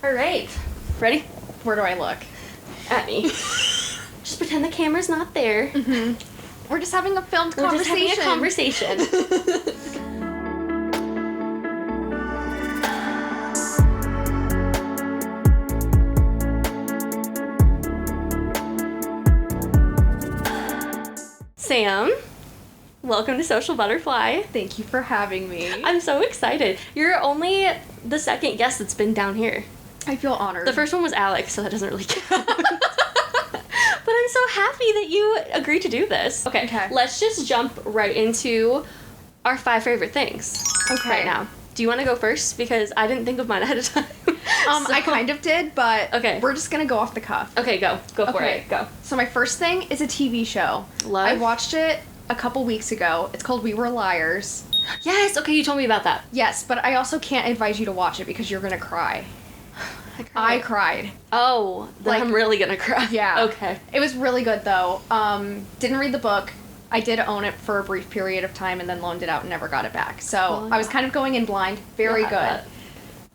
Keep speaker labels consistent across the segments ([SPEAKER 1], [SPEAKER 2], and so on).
[SPEAKER 1] All right. Ready?
[SPEAKER 2] Where do I look?
[SPEAKER 1] At me. Just pretend the camera's not there.
[SPEAKER 2] Mm-hmm. We're just having a filmed conversation.
[SPEAKER 1] We're just having a conversation. Sam, welcome to Social Butterfly.
[SPEAKER 2] Thank you for having me.
[SPEAKER 1] I'm so excited. You're only the second guest that's been down here.
[SPEAKER 2] I feel honored.
[SPEAKER 1] The first one was Alex, so that doesn't really count. But I'm so happy that you agreed to do this. Okay, let's just jump right into our 5 favorite things right now. Do you want to go first? Because I didn't think of mine ahead of time.
[SPEAKER 2] I kind of did, but
[SPEAKER 1] okay.
[SPEAKER 2] We're just going to go off the cuff.
[SPEAKER 1] Okay, go for it. Go.
[SPEAKER 2] So my first thing is a TV show.
[SPEAKER 1] Love.
[SPEAKER 2] I watched it a couple weeks ago. It's called We Were Liars.
[SPEAKER 1] Yes, okay, you told me about that.
[SPEAKER 2] Yes, but I also can't advise you to watch it because you're going to cry. I cried.
[SPEAKER 1] Oh, then I'm really going to cry.
[SPEAKER 2] Yeah.
[SPEAKER 1] Okay.
[SPEAKER 2] It was really good, though. Didn't read the book. I did own it for a brief period of time and then loaned it out and never got it back. So I was kind of going in blind. Very good.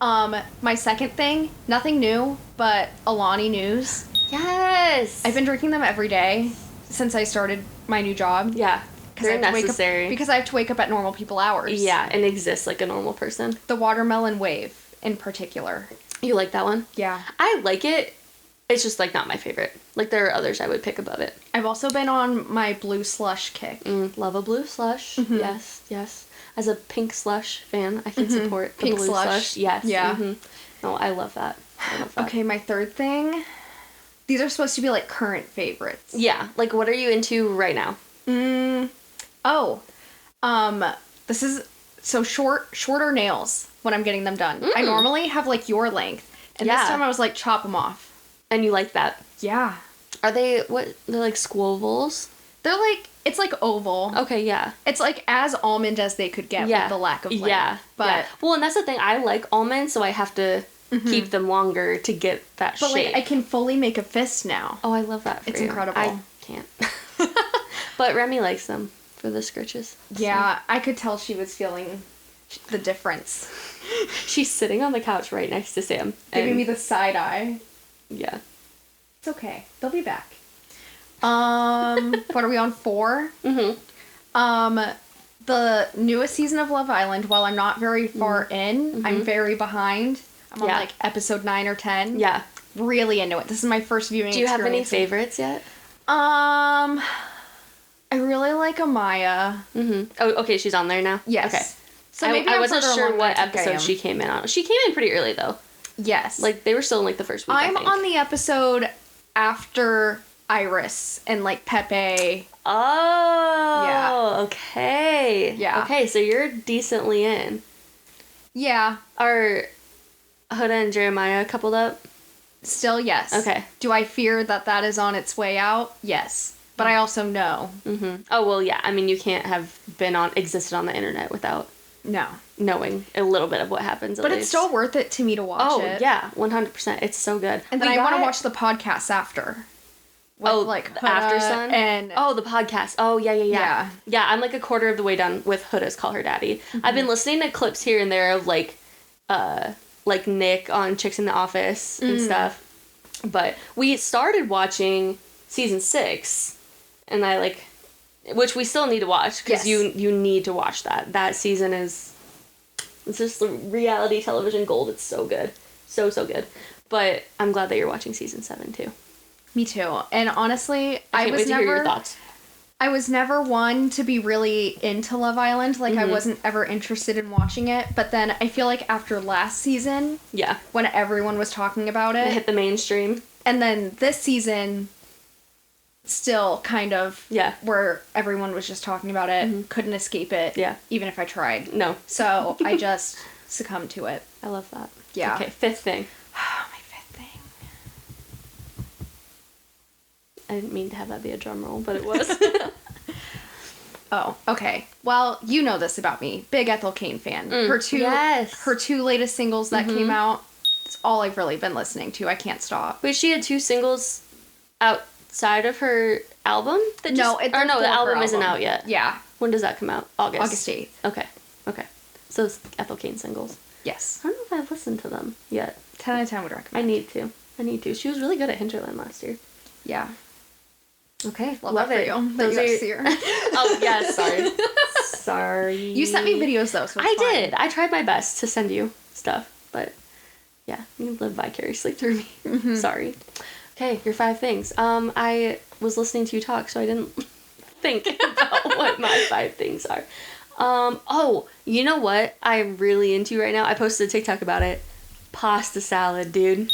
[SPEAKER 2] My second thing, nothing new, but Alani News.
[SPEAKER 1] Yes.
[SPEAKER 2] I've been drinking them every day since I started my new job.
[SPEAKER 1] Yeah. They're necessary.
[SPEAKER 2] Because I have to wake up at normal people hours.
[SPEAKER 1] Yeah, and exist like a normal person.
[SPEAKER 2] The Watermelon Wave in particular.
[SPEAKER 1] You like that one?
[SPEAKER 2] Yeah.
[SPEAKER 1] I like it. It's just, like, not my favorite. Like, there are others I would pick above it.
[SPEAKER 2] I've also been on my blue slush kick.
[SPEAKER 1] Love a blue slush. Mm-hmm. Yes. As a pink slush fan, I can support the
[SPEAKER 2] pink
[SPEAKER 1] blue slush. Yes.
[SPEAKER 2] Yeah.
[SPEAKER 1] Mm-hmm. No, I love that.
[SPEAKER 2] Okay, my third thing. These are supposed to be, like, current favorites.
[SPEAKER 1] Yeah. Like, what are you into right now?
[SPEAKER 2] This is... So, shorter nails when I'm getting them done. I normally have, like, your length. And this time I was like, chop them off.
[SPEAKER 1] And you like that?
[SPEAKER 2] Yeah.
[SPEAKER 1] Are they, they're like squovels?
[SPEAKER 2] They're like, it's like oval.
[SPEAKER 1] Okay, yeah.
[SPEAKER 2] It's like as almond as they could get with the lack of length.
[SPEAKER 1] Yeah.
[SPEAKER 2] But,
[SPEAKER 1] well, and that's the thing. I like almonds, so I have to keep them longer to get that shape.
[SPEAKER 2] But, like, I can fully make a fist now.
[SPEAKER 1] Oh, I love that for
[SPEAKER 2] It's
[SPEAKER 1] you.
[SPEAKER 2] incredible.
[SPEAKER 1] I can't. But Remi likes them for the scritches.
[SPEAKER 2] Yeah, so. I could tell she was feeling the difference.
[SPEAKER 1] She's sitting on the couch right next to Sam.
[SPEAKER 2] Giving me the side eye.
[SPEAKER 1] Yeah.
[SPEAKER 2] It's okay. They'll be back. What are we on, 4? The newest season of Love Island, while I'm not very far in, I'm very behind. I'm on, like, episode 9 or 10.
[SPEAKER 1] Yeah.
[SPEAKER 2] Really into it. This is my first viewing
[SPEAKER 1] Do you have any favorites yet?
[SPEAKER 2] I really like Amaya.
[SPEAKER 1] Oh, okay, she's on there now?
[SPEAKER 2] Yes.
[SPEAKER 1] Okay.
[SPEAKER 2] So maybe
[SPEAKER 1] I wasn't sure what episode she came in on. She came in pretty early, though.
[SPEAKER 2] Yes.
[SPEAKER 1] Like, they were still in, like, the first week,
[SPEAKER 2] I'm on the episode after Iris and, like, Pepe.
[SPEAKER 1] Oh.
[SPEAKER 2] Yeah.
[SPEAKER 1] Okay.
[SPEAKER 2] Yeah.
[SPEAKER 1] Okay, so you're decently in.
[SPEAKER 2] Yeah.
[SPEAKER 1] Are Huda and Jeremiah coupled up?
[SPEAKER 2] Still, yes.
[SPEAKER 1] Okay.
[SPEAKER 2] Do I fear that is on its way out? Yes. But I also know.
[SPEAKER 1] Oh, well, yeah. I mean, you can't have existed on the internet without knowing a little bit of what happens.
[SPEAKER 2] But it's still worth it to me to watch it.
[SPEAKER 1] Oh, yeah. 100%. It's so good.
[SPEAKER 2] And then I want to watch the podcast after. With, like, Huda
[SPEAKER 1] After Sun?
[SPEAKER 2] And...
[SPEAKER 1] Oh, the podcast. Oh, yeah. Yeah, I'm, like, a quarter of the way done with Huda's Call Her Daddy. I've been listening to clips here and there of, like Nick on Chicks in the Office and stuff. But we started watching season 6, and which we still need to watch, because you need to watch that. That season it's just reality television gold. It's so good. So good. But I'm glad that you're watching season 7, too.
[SPEAKER 2] Me too. And honestly,
[SPEAKER 1] I can't wait to hear your thoughts.
[SPEAKER 2] I was never one to be really into Love Island. Like, I wasn't ever interested in watching it. But then I feel like after last season...
[SPEAKER 1] Yeah.
[SPEAKER 2] When everyone was talking about it...
[SPEAKER 1] It hit the mainstream.
[SPEAKER 2] And then this season... Still kind of...
[SPEAKER 1] Yeah.
[SPEAKER 2] Where everyone was just talking about it. Couldn't escape it.
[SPEAKER 1] Yeah.
[SPEAKER 2] Even if I tried.
[SPEAKER 1] No.
[SPEAKER 2] So, I just succumbed to it.
[SPEAKER 1] I love that.
[SPEAKER 2] Yeah.
[SPEAKER 1] Okay, 5th thing.
[SPEAKER 2] My 5th thing.
[SPEAKER 1] I didn't mean to have that be a drum roll, but it was.
[SPEAKER 2] Oh, okay. Well, you know this about me. Big Ethel Cain fan. Her two latest singles that came out, it's all I've really been listening to. I can't stop.
[SPEAKER 1] Wait, she had 2 singles outside of her album?
[SPEAKER 2] The
[SPEAKER 1] album isn't out yet.
[SPEAKER 2] Yeah.
[SPEAKER 1] When does that come out? August
[SPEAKER 2] 8th.
[SPEAKER 1] Okay. So it's Ethel Cain singles.
[SPEAKER 2] Yes.
[SPEAKER 1] I don't know if I've listened to them yet.
[SPEAKER 2] 10 out of 10 would recommend.
[SPEAKER 1] I need to. She was really good at Hinterland last year.
[SPEAKER 2] Yeah.
[SPEAKER 1] Okay,
[SPEAKER 2] love it. For you. Those you see her.
[SPEAKER 1] Oh, yeah, sorry.
[SPEAKER 2] You sent me videos, though, so
[SPEAKER 1] I did. I tried my best to send you stuff, but yeah, you live vicariously through me. Mm-hmm. Sorry. Okay, your 5 things. I was listening to you talk, so I didn't think about what my 5 things are. Oh, you know what I'm really into right now? I posted a TikTok about it. Pasta salad, dude.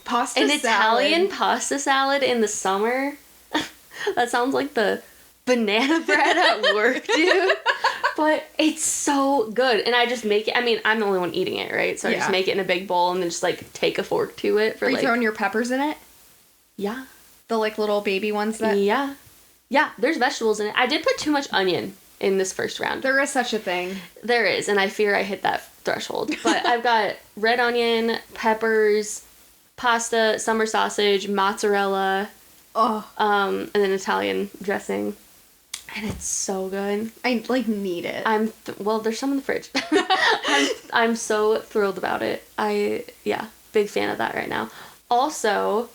[SPEAKER 2] An
[SPEAKER 1] Italian pasta salad in the summer. That sounds like the banana bread at work, dude. But it's so good. And I just make it. I mean, I'm the only one eating it, right? So I just make it in a big bowl and then just, like, take a fork to it.
[SPEAKER 2] Are you throwing your peppers in it?
[SPEAKER 1] Yeah.
[SPEAKER 2] The, like, little baby ones that...
[SPEAKER 1] Yeah. Yeah, there's vegetables in it. I did put too much onion in this first round.
[SPEAKER 2] There is such a thing.
[SPEAKER 1] There is, and I fear I hit that threshold. But I've got red onion, peppers, pasta, summer sausage, mozzarella, and then Italian dressing. And it's so good.
[SPEAKER 2] I, like, need it.
[SPEAKER 1] Well, there's some in the fridge. I'm so thrilled about it. Big fan of that right now. Also,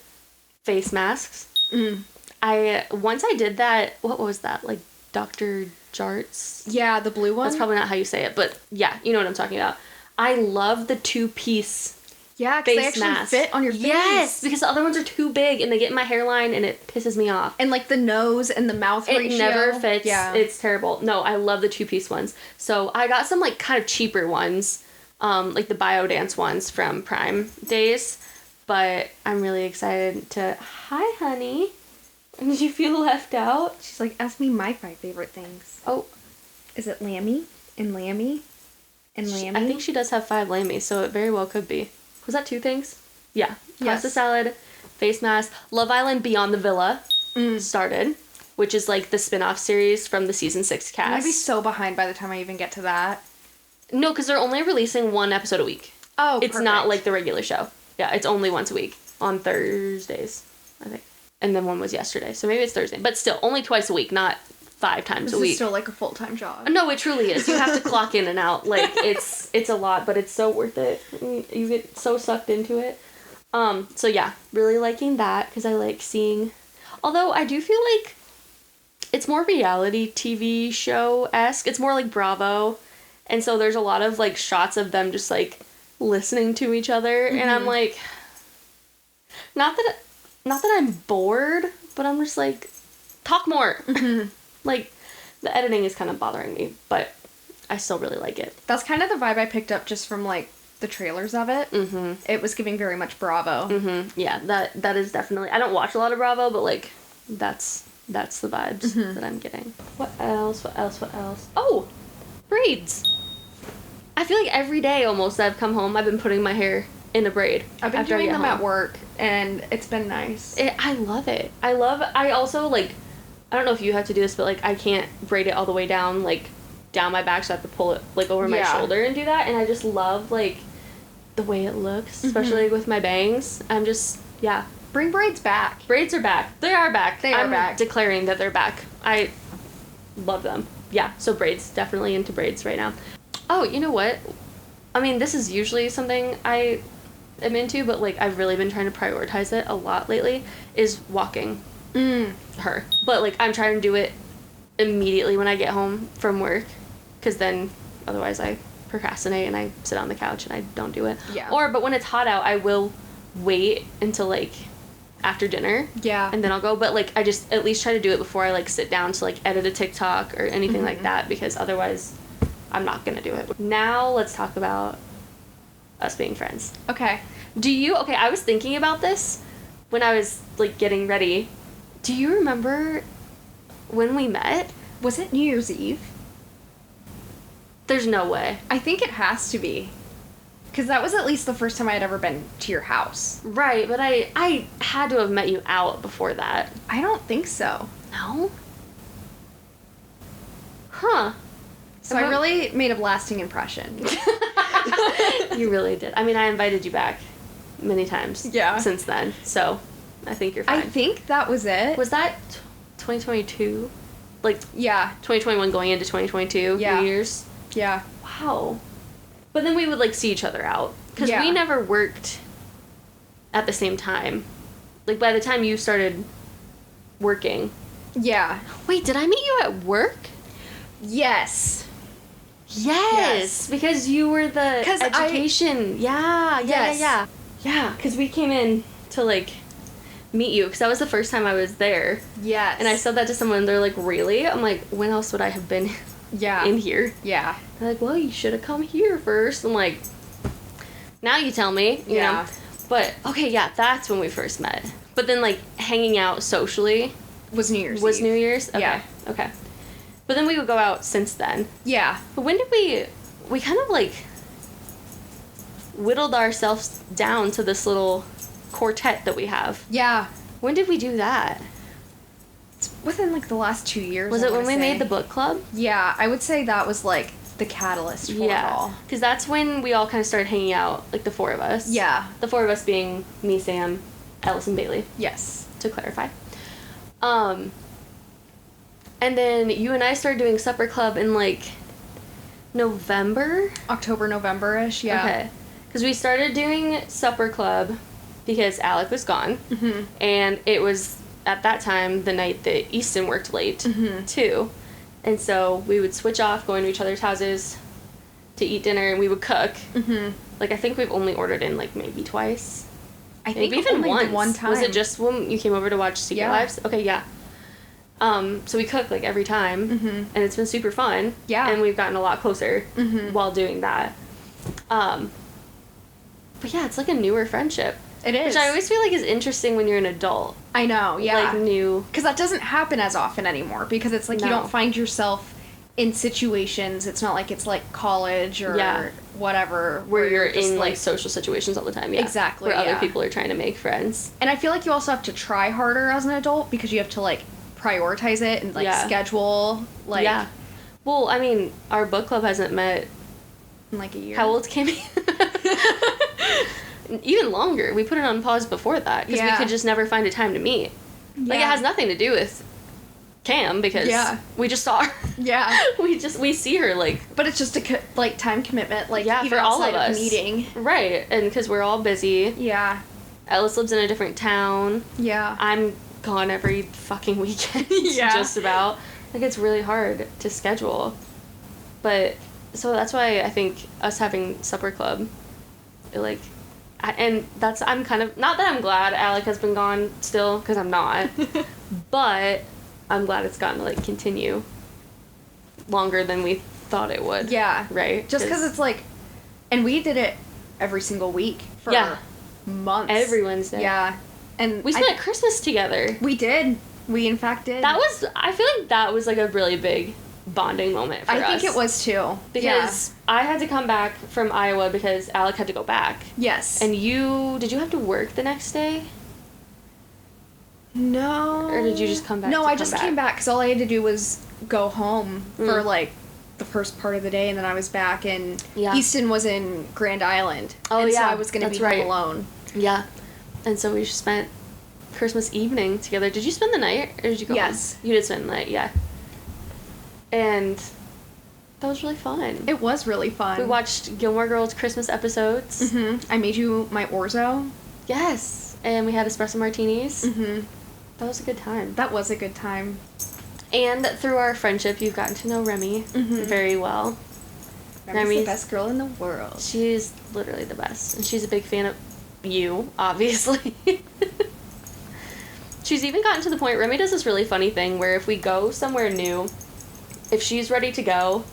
[SPEAKER 1] face masks. Once I did that, what was that? Like, Dr. Jart's?
[SPEAKER 2] Yeah, the blue one?
[SPEAKER 1] That's probably not how you say it, but yeah, you know what I'm talking about. I love the 2-piece
[SPEAKER 2] because they actually fit on your face.
[SPEAKER 1] Yes, because the other ones are too big and they get in my hairline and it pisses me off.
[SPEAKER 2] And like the nose and the mouth ratio.
[SPEAKER 1] It never fits. Yeah. It's terrible. No, I love the 2-piece ones. So I got some like kind of cheaper ones, like the Biodance ones from Prime days. But I'm really excited to... Hi, honey. Did you feel left out?
[SPEAKER 2] She's like, ask me my 5 favorite things.
[SPEAKER 1] Oh.
[SPEAKER 2] Is it lammy? And lammy? And lammy?
[SPEAKER 1] I think she does have 5 lammies, so it very well could be. Was that 2 things? Yeah. Pasta salad, face mask, Love Island Beyond the Villa started, which is like the spin-off series from the season 6 cast.
[SPEAKER 2] I'm gonna be so behind by the time I even get to that.
[SPEAKER 1] No, because they're only releasing 1 episode a week.
[SPEAKER 2] Oh,
[SPEAKER 1] it's not like the regular show. Yeah, it's only once a week on Thursdays, I think. And then one was yesterday, so maybe it's Thursday. But still, only twice a week, not 5 times a week.
[SPEAKER 2] This is still like a full-time job.
[SPEAKER 1] No, it truly is. You have to clock in and out. Like, it's a lot, but it's so worth it. You get so sucked into it. So yeah, really liking that, because I like seeing... Although, I do feel like it's more reality TV show-esque. It's more like Bravo. And so there's a lot of, like, shots of them just, like, listening to each other. Mm-hmm. And I'm like... Not that I'm bored, but I'm just like, talk more. Mm-hmm. Like, the editing is kind of bothering me, but I still really like it.
[SPEAKER 2] That's kind of the vibe I picked up just from, like, the trailers of it. Mm-hmm. It was giving very much Bravo.
[SPEAKER 1] Mm-hmm. Yeah, that is definitely... I don't watch a lot of Bravo, but, like, that's the vibes that I'm getting. What else? Oh! Braids! I feel like every day, almost, that I've come home, I've been putting my hair in a braid.
[SPEAKER 2] I've been doing them at work, and it's been nice.
[SPEAKER 1] I love it. I also, like... I don't know if you have to do this, but, like, I can't braid it all the way down, like, down my back, so I have to pull it, like, over my shoulder and do that, and I just love, like, the way it looks, especially with my bangs. I'm just, yeah.
[SPEAKER 2] Bring braids back.
[SPEAKER 1] Braids are back. They are back.
[SPEAKER 2] I'm
[SPEAKER 1] back. Declaring that they're back. I love them. Yeah, so braids. Definitely into braids right now. Oh, you know what? I mean, this is usually something I am into, but, like, I've really been trying to prioritize it a lot lately, is walking. Her. But, like, I'm trying to do it immediately when I get home from work, because then otherwise I procrastinate and I sit on the couch and I don't do it.
[SPEAKER 2] Yeah.
[SPEAKER 1] But when it's hot out, I will wait until, like, after dinner.
[SPEAKER 2] Yeah.
[SPEAKER 1] And then I'll go. But, like, I just at least try to do it before I, like, sit down to, like, edit a TikTok or anything like that, because otherwise I'm not gonna do it. Now let's talk about us being friends.
[SPEAKER 2] Okay.
[SPEAKER 1] Okay, I was thinking about this when I was, like, getting ready. Do you remember when we met?
[SPEAKER 2] Was it New Year's Eve?
[SPEAKER 1] There's no way.
[SPEAKER 2] I think it has to be. Because that was at least the first time I had ever been to your house.
[SPEAKER 1] Right, but I had to have met you out before that.
[SPEAKER 2] I don't think so.
[SPEAKER 1] No? Huh.
[SPEAKER 2] So I really made a lasting impression.
[SPEAKER 1] You really did. I mean, I invited you back many times since then, so... I think you're fine.
[SPEAKER 2] I think that was it.
[SPEAKER 1] Was that 2022? Like, 2021 going into 2022 New Year's?
[SPEAKER 2] Yeah.
[SPEAKER 1] Wow. But then we would, like, see each other out. Because we never worked at the same time. Like, by the time you started working.
[SPEAKER 2] Yeah.
[SPEAKER 1] Wait, did I meet you at work?
[SPEAKER 2] Yes.
[SPEAKER 1] Yes. Because you were the education. Yeah, because we came in to, like, meet you. Because that was the first time I was there.
[SPEAKER 2] Yes.
[SPEAKER 1] And I said that to someone, and they're like, really? I'm like, when else would I have been in here?
[SPEAKER 2] Yeah.
[SPEAKER 1] They're like, well, you should have come here first. I'm like, now you tell me. You know? But, okay, yeah, that's when we first met. But then, like, hanging out socially...
[SPEAKER 2] Was New Year's
[SPEAKER 1] Was
[SPEAKER 2] Eve.
[SPEAKER 1] New Year's? Okay.
[SPEAKER 2] Yeah.
[SPEAKER 1] Okay. But then we would go out since then.
[SPEAKER 2] Yeah.
[SPEAKER 1] But when did we kind of, like, whittled ourselves down to this little quartet that we have.
[SPEAKER 2] Yeah.
[SPEAKER 1] When did we do that?
[SPEAKER 2] It's within, like, the last 2 years.
[SPEAKER 1] Was it when we made the book club?
[SPEAKER 2] Yeah, I would say that was, like, the catalyst for it all.
[SPEAKER 1] Because that's when we all kind of started hanging out, like, the four of us.
[SPEAKER 2] Yeah.
[SPEAKER 1] The four of us being me, Sam, Ellis, and Bailey.
[SPEAKER 2] Yes.
[SPEAKER 1] To clarify. And then you and I started doing supper club in, like, November?
[SPEAKER 2] October, November-ish, yeah.
[SPEAKER 1] Okay. Because we started doing supper club because Alec was gone. Mm-hmm. And it was, at that time, the night that Easton worked late, too. And so we would switch off, going to each other's houses to eat dinner, and we would cook. Mm-hmm. Like, I think we've only ordered in, like, maybe twice.
[SPEAKER 2] I think
[SPEAKER 1] maybe even
[SPEAKER 2] only
[SPEAKER 1] once.
[SPEAKER 2] One time.
[SPEAKER 1] Was it just when you came over to watch Secret Lives? Okay, yeah. So we cook, like, every time, and it's been super fun.
[SPEAKER 2] Yeah.
[SPEAKER 1] And we've gotten a lot closer while doing that. But yeah, it's like a newer friendship.
[SPEAKER 2] It is.
[SPEAKER 1] Which I always feel like is interesting when you're an adult.
[SPEAKER 2] I know, yeah.
[SPEAKER 1] Like, new.
[SPEAKER 2] Because that doesn't happen as often anymore, because it's like you don't find yourself in situations, it's not like it's like college or whatever.
[SPEAKER 1] Where you're in, like, social situations all the time, yeah.
[SPEAKER 2] Exactly,
[SPEAKER 1] where other people are trying to make friends.
[SPEAKER 2] And I feel like you also have to try harder as an adult, because you have to, like, prioritize it and, like, schedule, like...
[SPEAKER 1] Yeah. Well, I mean, our book club hasn't met...
[SPEAKER 2] In, like, a year.
[SPEAKER 1] How old's Kimmy? Even longer. We put it on pause before that, because we could just never find a time to meet. Yeah. Like, it has nothing to do with Cam, because we just saw her.
[SPEAKER 2] Yeah.
[SPEAKER 1] we see her, like...
[SPEAKER 2] But it's just a, like, time commitment, like,
[SPEAKER 1] even
[SPEAKER 2] for
[SPEAKER 1] all of us.
[SPEAKER 2] Meeting.
[SPEAKER 1] Right, and because we're all busy.
[SPEAKER 2] Yeah.
[SPEAKER 1] Ellis lives in a different town.
[SPEAKER 2] Yeah.
[SPEAKER 1] I'm gone every fucking weekend.
[SPEAKER 2] Yeah.
[SPEAKER 1] Just about. Like, it's really hard to schedule. But, so that's why I think us having supper club, like... I'm kind of... Not that I'm glad Alec has been gone still, because I'm not. But I'm glad it's gotten to, like, continue longer than we thought it would.
[SPEAKER 2] Yeah.
[SPEAKER 1] Right?
[SPEAKER 2] Just because it's, like... And we did it every single week for months.
[SPEAKER 1] Every Wednesday.
[SPEAKER 2] Yeah. And
[SPEAKER 1] we spent Christmas together.
[SPEAKER 2] We did. We, in fact, did.
[SPEAKER 1] I feel like that was, like, a really big bonding moment for us.
[SPEAKER 2] I think it was, too.
[SPEAKER 1] Because I had to come back from Iowa because Alec had to go back.
[SPEAKER 2] Yes.
[SPEAKER 1] And did you have to work the next day?
[SPEAKER 2] No.
[SPEAKER 1] Or did you just come back?
[SPEAKER 2] No, I just came back because all I had to do was go home for, like, the first part of the day, and then I was back, and Easton was in Grand Island.
[SPEAKER 1] Oh,
[SPEAKER 2] and so I was going to be home alone.
[SPEAKER 1] Yeah. And so we just spent Christmas evening together. Did you spend the night, or did you go home? You did spend the night, yeah. And that was really fun.
[SPEAKER 2] It was really fun.
[SPEAKER 1] We watched Gilmore Girls Christmas episodes.
[SPEAKER 2] Mm-hmm. I made you my orzo.
[SPEAKER 1] Yes. And we had espresso martinis. Mm-hmm. That was a good time.
[SPEAKER 2] That was a good time.
[SPEAKER 1] And through our friendship, you've gotten to know Remi very well.
[SPEAKER 2] Remi's the best girl in the world.
[SPEAKER 1] She's literally the best. And she's a big fan of you, obviously. She's even gotten to the point, Remi does this really funny thing where if we go somewhere new, if she's ready to go,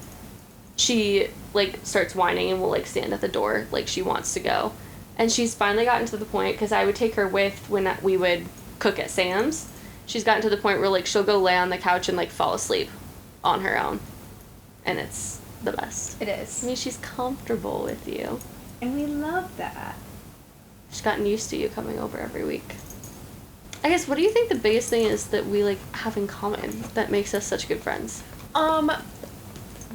[SPEAKER 1] she, like, starts whining and will, like, stand at the door like she wants to go. And she's finally gotten to the point, because I would take her with when we would cook at Sam's. She's gotten to the point where, like, she'll go lay on the couch and, like, fall asleep on her own. And it's the best.
[SPEAKER 2] It is.
[SPEAKER 1] I mean, she's comfortable with you.
[SPEAKER 2] And we love that.
[SPEAKER 1] She's gotten used to you coming over every week. I guess, what do you think the biggest thing is that we, like, have in common that makes us such good friends?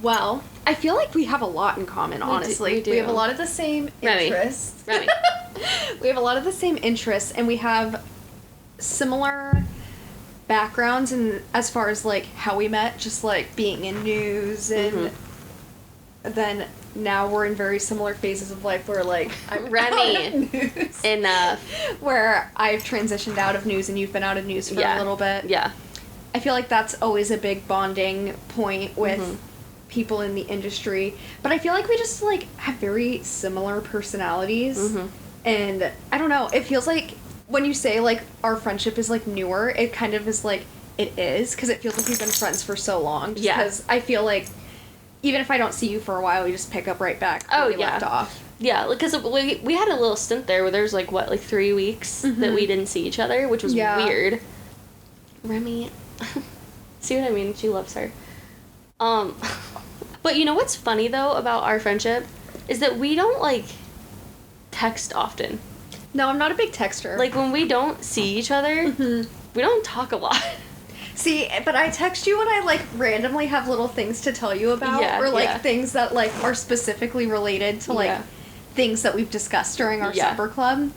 [SPEAKER 2] Well, I feel like we have a lot in common, honestly.
[SPEAKER 1] We do.
[SPEAKER 2] We have a lot of the same interests.
[SPEAKER 1] Remi.
[SPEAKER 2] We have a lot of the same interests, and we have similar backgrounds in as far as, like, how we met, just, like, being in news, and then now we're in very similar phases of life where, like, I'm
[SPEAKER 1] Remi.
[SPEAKER 2] news.
[SPEAKER 1] Enough.
[SPEAKER 2] Where I've transitioned out of news and you've been out of news for a little bit.
[SPEAKER 1] Yeah.
[SPEAKER 2] I feel like that's always a big bonding point with people in the industry. But I feel like we just, like, have very similar personalities. And I don't know, it feels like when you say, like, our friendship is, like, newer, it kind of is, like, it is, because it feels like we've been friends for so long. Just because I feel like even if I don't see you for a while, we just pick up right back where we left off.
[SPEAKER 1] Yeah, because we had a little stint there where there was, like, 3 weeks that we didn't see each other, which was weird. Remi, see what I mean? She loves her. But you know what's funny, though, about our friendship? Is that we don't, like, text often.
[SPEAKER 2] No, I'm not a big texter.
[SPEAKER 1] Like, when we don't see each other, we don't talk a lot.
[SPEAKER 2] See, but I text you when I, like, randomly have little things to tell you about, or, like, things that, like, are specifically related to, like, things that we've discussed during our supper club.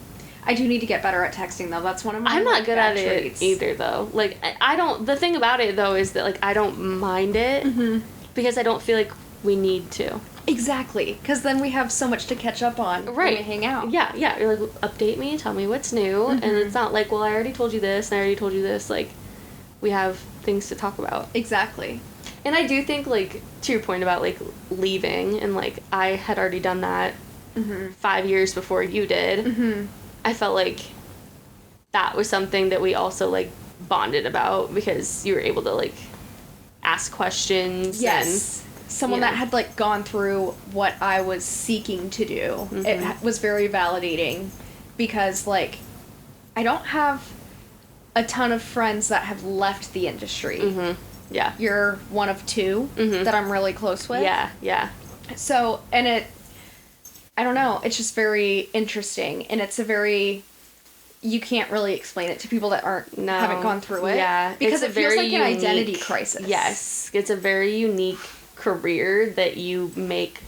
[SPEAKER 2] I do need to get better at texting, though. That's one of my
[SPEAKER 1] I'm not good at
[SPEAKER 2] traits.
[SPEAKER 1] it either, though. Like, I don't... The thing about it, though, is that, like, I don't mind it because I don't feel like we need to.
[SPEAKER 2] Exactly. Because then we have so much to catch up on when we hang out.
[SPEAKER 1] Yeah. You're like, update me, tell me what's new. And it's not like, well, I already told you this, and I already told you this. Like, we have things to talk about.
[SPEAKER 2] Exactly.
[SPEAKER 1] And I do think, like, to your point about, like, leaving, and, like, I had already done that 5 years before you did. I felt like that was something that we also, like, bonded about because you were able to, like, ask questions.
[SPEAKER 2] Yes. Someone that had, like, gone through what I was seeking to do. It was very validating because, like, I don't have a ton of friends that have left the industry. Yeah. You're one of two that I'm really close with.
[SPEAKER 1] Yeah.
[SPEAKER 2] So, and I don't know, it's just very interesting, and it's a very... You can't really explain it to people that haven't gone through it.
[SPEAKER 1] Yeah.
[SPEAKER 2] Because it feels like an identity crisis.
[SPEAKER 1] Yes. It's a very unique career that you make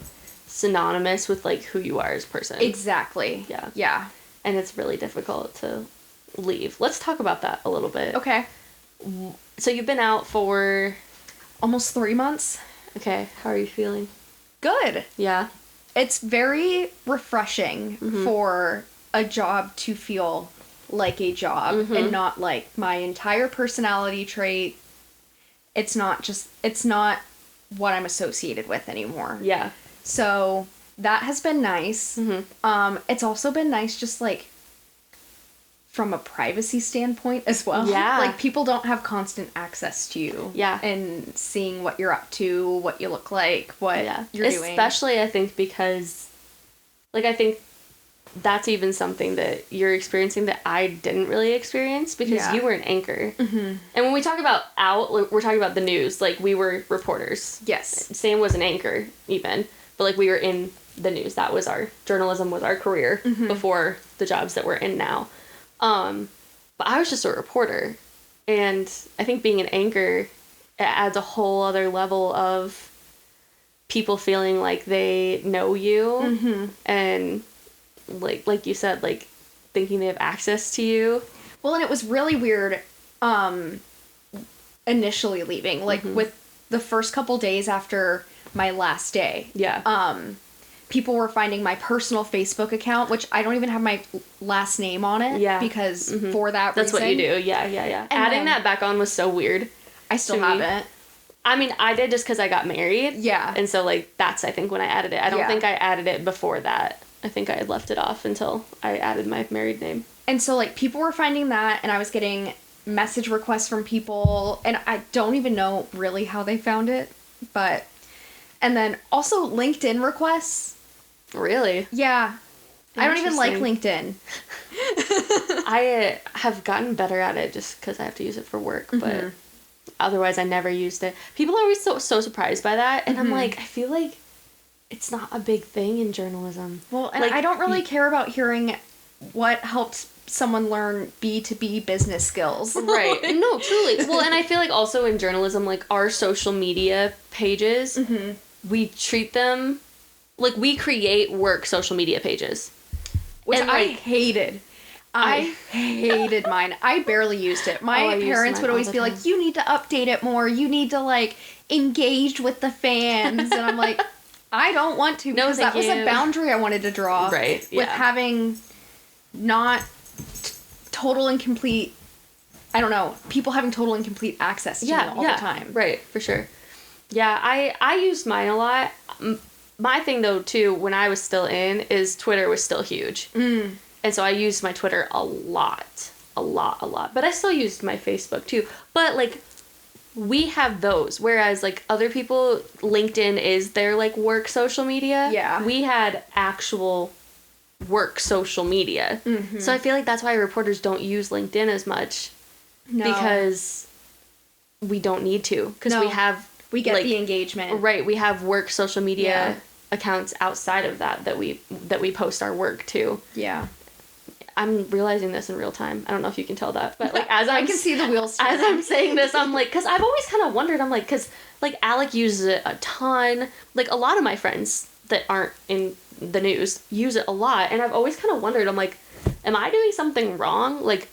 [SPEAKER 1] synonymous with, like, who you are as a person.
[SPEAKER 2] Exactly. Yeah.
[SPEAKER 1] And it's really difficult to leave. Let's talk about that a little bit.
[SPEAKER 2] Okay.
[SPEAKER 1] So you've been out for...
[SPEAKER 2] Almost 3 months.
[SPEAKER 1] Okay. How are you feeling?
[SPEAKER 2] Good.
[SPEAKER 1] Yeah.
[SPEAKER 2] It's very refreshing for a job to feel like a job and not like my entire personality trait. It's not what I'm associated with anymore.
[SPEAKER 1] Yeah.
[SPEAKER 2] So that has been nice. It's also been nice just, like, from a privacy standpoint as well.
[SPEAKER 1] Yeah.
[SPEAKER 2] Like, people don't have constant access to you.
[SPEAKER 1] Yeah.
[SPEAKER 2] And seeing what you're up to, what you look like, what you're doing.
[SPEAKER 1] Especially, I think, because, like, I think that's even something that you're experiencing that I didn't really experience because you were an anchor. And when we talk about out, like, we're talking about the news. Like, we were reporters.
[SPEAKER 2] Yes.
[SPEAKER 1] Sam was an anchor, even. But, like, we were in the news. That was journalism was our career before the jobs that we're in now. But I was just a reporter. And I think being an anchor, it adds a whole other level of people feeling like they know you. And... like you said, like, thinking they have access to you.
[SPEAKER 2] Well, and it was really weird, initially leaving, like, with the first couple days after my last day.
[SPEAKER 1] Yeah.
[SPEAKER 2] People were finding my personal Facebook account, which I don't even have my last name on it.
[SPEAKER 1] Yeah.
[SPEAKER 2] Because for that
[SPEAKER 1] That's
[SPEAKER 2] reason.
[SPEAKER 1] what you do. Yeah. Adding that back on was so weird.
[SPEAKER 2] I still haven't.
[SPEAKER 1] I mean, I did just because I got married.
[SPEAKER 2] Yeah.
[SPEAKER 1] And so, like, that's, I think, when I added it. I don't think I added it before that. I think I had left it off until I added my married name.
[SPEAKER 2] And so, like, people were finding that, and I was getting message requests from people, and I don't even know really how they found it, but... And then also LinkedIn requests.
[SPEAKER 1] Really?
[SPEAKER 2] Yeah. I don't even like LinkedIn.
[SPEAKER 1] I have gotten better at it just because I have to use it for work, but otherwise I never used it. People are always so surprised by that, and I'm like, I feel like it's not a big thing in journalism.
[SPEAKER 2] Well, and
[SPEAKER 1] like,
[SPEAKER 2] I don't really care about hearing what helps someone learn B2B business skills.
[SPEAKER 1] Right. No, truly. Well, and I feel like also in journalism, like, our social media pages, we treat them... Like, we create work social media pages.
[SPEAKER 2] Which
[SPEAKER 1] and,
[SPEAKER 2] I
[SPEAKER 1] like,
[SPEAKER 2] hated. I hated mine. I barely used it. My parents would always be like, you need to update it more. You need to, like, engage with the fans. And I'm like... I don't want to, because that was a boundary I wanted to draw.
[SPEAKER 1] Right, yeah.
[SPEAKER 2] With having not total and complete, I don't know, people having total and complete access to me all the time.
[SPEAKER 1] Right, for sure. Yeah, I used mine a lot. My thing, though, too, when I was still in, is Twitter was still huge. And so I used my Twitter a lot. But I still used my Facebook, too. But, like, we have those. Whereas, like, other people, LinkedIn is their, like, work social media.
[SPEAKER 2] Yeah.
[SPEAKER 1] We had actual work social media. So I feel like that's why reporters don't use LinkedIn as much. No. Because we don't need to. Because
[SPEAKER 2] we get the engagement.
[SPEAKER 1] Right. We have work social media accounts outside of that we post our work to.
[SPEAKER 2] Yeah.
[SPEAKER 1] I'm realizing this in real time. I don't know if you can tell that, but like as
[SPEAKER 2] I can see the wheels turning.
[SPEAKER 1] As I'm saying this, I'm like, because I've always kind of wondered. I'm like, because like Alec uses it a ton. Like a lot of my friends that aren't in the news use it a lot, and I've always kind of wondered. I'm like, am I doing something wrong? Like,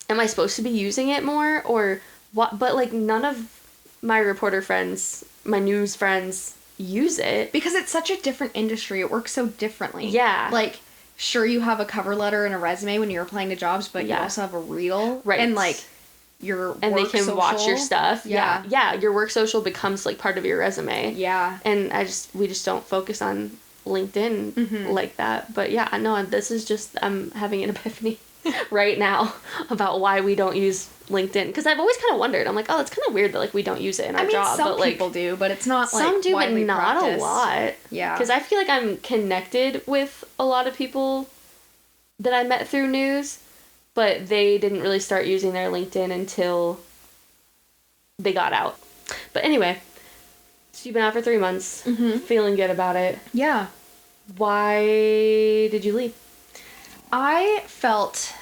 [SPEAKER 1] am I supposed to be using it more or what? But like none of my reporter friends, my news friends use it.
[SPEAKER 2] Because it's such a different industry. It works so differently.
[SPEAKER 1] Yeah.
[SPEAKER 2] Like, sure, you have a cover letter and a resume when you're applying to jobs, but you also have a reel.
[SPEAKER 1] Right.
[SPEAKER 2] And, like, your
[SPEAKER 1] and
[SPEAKER 2] work
[SPEAKER 1] they can
[SPEAKER 2] social.
[SPEAKER 1] watch your stuff.
[SPEAKER 2] Yeah.
[SPEAKER 1] Yeah, your work social becomes, like, part of your resume.
[SPEAKER 2] Yeah.
[SPEAKER 1] And we just don't focus on LinkedIn like that. But, yeah, no, this is just, I'm having an epiphany right now about why we don't use LinkedIn, because I've always kind of wondered. I'm like, oh, it's kind of weird that like we don't use it in our job.
[SPEAKER 2] Some
[SPEAKER 1] but, like,
[SPEAKER 2] people do, but it's not like
[SPEAKER 1] some do, but not
[SPEAKER 2] practiced.
[SPEAKER 1] A lot.
[SPEAKER 2] Yeah,
[SPEAKER 1] because I feel like I'm connected with a lot of people that I met through news, but they didn't really start using their LinkedIn until they got out. But anyway, so you've been out for 3 months, feeling good about it.
[SPEAKER 2] Yeah.
[SPEAKER 1] Why did you leave?
[SPEAKER 2] I felt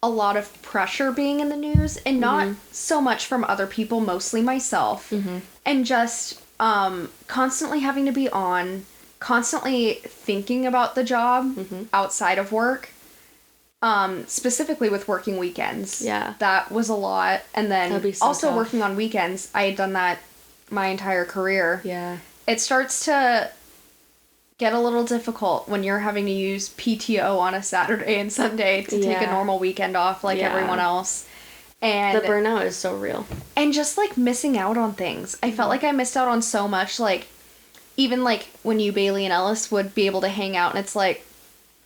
[SPEAKER 2] a lot of pressure being in the news, and not so much from other people, mostly myself, and just constantly having to be on, constantly thinking about the job outside of work, specifically with working weekends.
[SPEAKER 1] Yeah.
[SPEAKER 2] That was a lot. And then also
[SPEAKER 1] tough.
[SPEAKER 2] Working on weekends. I had done that my entire career.
[SPEAKER 1] Yeah.
[SPEAKER 2] It starts to get a little difficult when you're having to use PTO on a Saturday and Sunday to take a normal weekend off like everyone else. And
[SPEAKER 1] the burnout is so real.
[SPEAKER 2] And just like missing out on things. I felt like I missed out on so much. Like, even like when you, Bailey, and Ellis would be able to hang out, and it's like,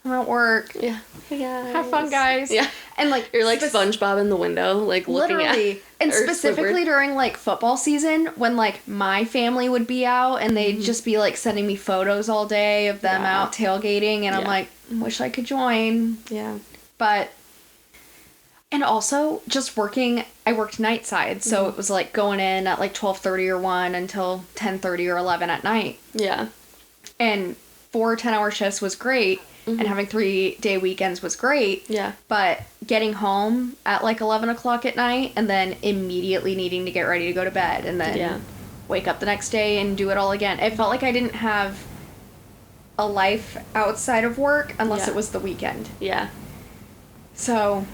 [SPEAKER 2] I'm at work.
[SPEAKER 1] Yeah. Hey guys.
[SPEAKER 2] Have fun, guys.
[SPEAKER 1] Yeah.
[SPEAKER 2] And like
[SPEAKER 1] you're like SpongeBob in the window, like looking at.
[SPEAKER 2] And specifically during like football season, when like my family would be out and they'd just be like sending me photos all day of them out tailgating, and I'm like, wish I could join.
[SPEAKER 1] Yeah.
[SPEAKER 2] But, and also just working, I worked night side, so it was like going in at like 12:30 or 1 until 10:30 or 11 at night.
[SPEAKER 1] Yeah.
[SPEAKER 2] And 4 10-hour shifts was great. And having 3-day weekends was great.
[SPEAKER 1] Yeah.
[SPEAKER 2] But getting home at like 11 o'clock at night and then immediately needing to get ready to go to bed and then wake up the next day and do it all again. It felt like I didn't have a life outside of work unless it was the weekend.
[SPEAKER 1] Yeah.
[SPEAKER 2] So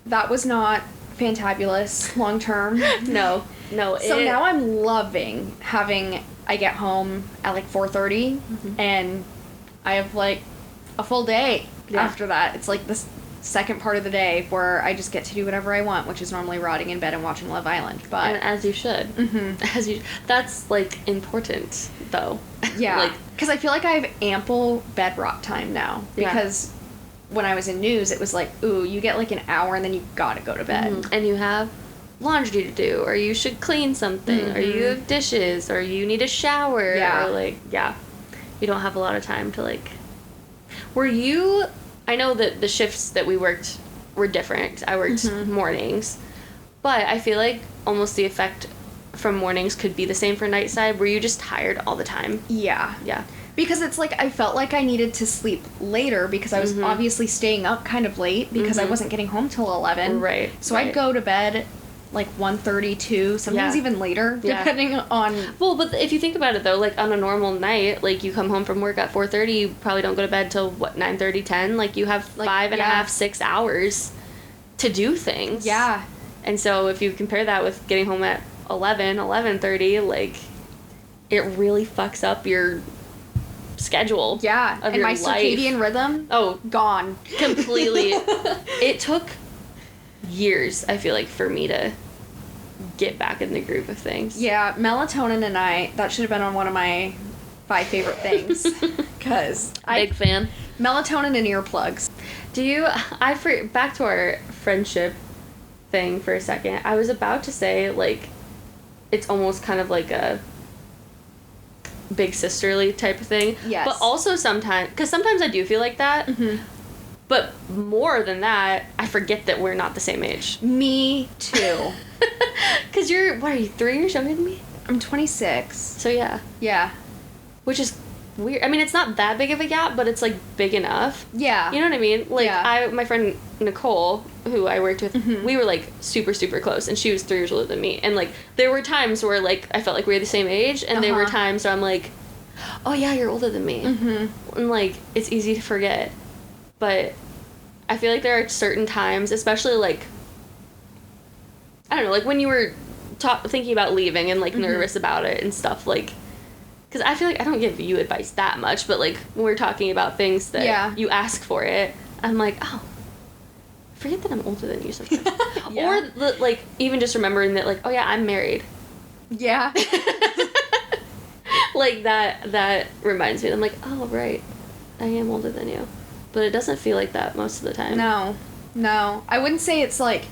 [SPEAKER 2] that was not fantabulous long term.
[SPEAKER 1] No.
[SPEAKER 2] So now I'm loving having, I get home at like 4:30 and I have like a full day after that. It's like this second part of the day where I just get to do whatever I want, which is normally rotting in bed and watching Love Island. But
[SPEAKER 1] and as you should. That's like important though.
[SPEAKER 2] Yeah.
[SPEAKER 1] Like,
[SPEAKER 2] because I feel like I have ample bed rot time now. Because when I was in news, it was like, ooh, you get like an hour and then you gotta go to bed.
[SPEAKER 1] And you have laundry to do, or you should clean something, or you have dishes, or you need a shower, or like, you don't have a lot of time to like. I know that the shifts that we worked were different. I worked mornings, but I feel like almost the effect from mornings could be the same for night side. Were you just tired all the time?
[SPEAKER 2] Yeah.
[SPEAKER 1] Yeah.
[SPEAKER 2] Because it's like I felt like I needed to sleep later because I was obviously staying up kind of late because I wasn't getting home till 11.
[SPEAKER 1] Right.
[SPEAKER 2] So I'd go to bed like 1:32, sometimes even later, depending on.
[SPEAKER 1] Well, but if you think about it though, like on a normal night, like you come home from work at 4:30, you probably don't go to bed till 9:30, 10. Like you have like 5.5, 6 hours to do things.
[SPEAKER 2] Yeah.
[SPEAKER 1] And so if you compare that with getting home at 11:30, like it really fucks up your schedule.
[SPEAKER 2] Yeah,
[SPEAKER 1] of
[SPEAKER 2] and
[SPEAKER 1] your
[SPEAKER 2] my
[SPEAKER 1] life.
[SPEAKER 2] circadian rhythm, gone.
[SPEAKER 1] Completely. It took years, I feel like, for me to get back in the groove of things.
[SPEAKER 2] Yeah, melatonin and that should have been on one of my 5 favorite things. Because
[SPEAKER 1] Big fan.
[SPEAKER 2] Melatonin and earplugs.
[SPEAKER 1] Back to our friendship thing for a second. I was about to say, like, it's almost kind of like a big sisterly type of thing.
[SPEAKER 2] Yes.
[SPEAKER 1] But also sometimes, because sometimes I do feel like that.
[SPEAKER 2] Mm-hmm.
[SPEAKER 1] But more than that, I forget that we're not the same age.
[SPEAKER 2] Me too.
[SPEAKER 1] Because what are you, 3 years younger than me?
[SPEAKER 2] I'm 26.
[SPEAKER 1] So yeah.
[SPEAKER 2] Yeah.
[SPEAKER 1] Which is weird. I mean, it's not that big of a gap, but it's, like, big enough.
[SPEAKER 2] Yeah.
[SPEAKER 1] You know what I mean? Like,
[SPEAKER 2] yeah.
[SPEAKER 1] My friend Nicole, who I worked with,
[SPEAKER 2] mm-hmm.
[SPEAKER 1] we were, like, super, super close, and she was 3 years older than me. And, like, there were times where, like, I felt like we were the same age, and there were times where I'm like, oh, yeah, you're older than me.
[SPEAKER 2] Mm-hmm.
[SPEAKER 1] And, like, it's easy to forget. But I feel like there are certain times, especially, like, I don't know, like, when you were thinking about leaving and, like, mm-hmm. nervous about it and stuff, like, because I feel like I don't give you advice that much, but, like, when we're talking about things that you ask for it, I'm like, oh, forget that I'm older than you sometimes. Or, like, even just remembering that, like, oh, yeah, I'm married.
[SPEAKER 2] Yeah.
[SPEAKER 1] Like, that reminds me. I'm like, oh, right, I am older than you. But it doesn't feel like that most of the time.
[SPEAKER 2] No. I wouldn't say it's, like,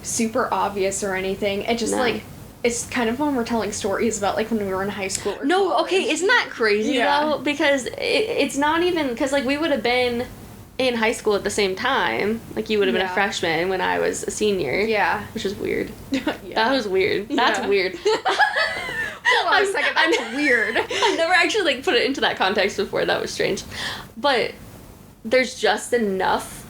[SPEAKER 2] super obvious or anything. It just, like, it's kind of when we're telling stories about, like, when we were in high school or college.
[SPEAKER 1] Okay, isn't that crazy, though? Because it's not even... Because, like, we would have been in high school at the same time. Like, you would have been a freshman when I was a senior.
[SPEAKER 2] Yeah.
[SPEAKER 1] Which is weird. That was weird. That's weird.
[SPEAKER 2] Hold on a second. That's weird.
[SPEAKER 1] I've never actually, like, put it into that context before. That was strange. But there's just enough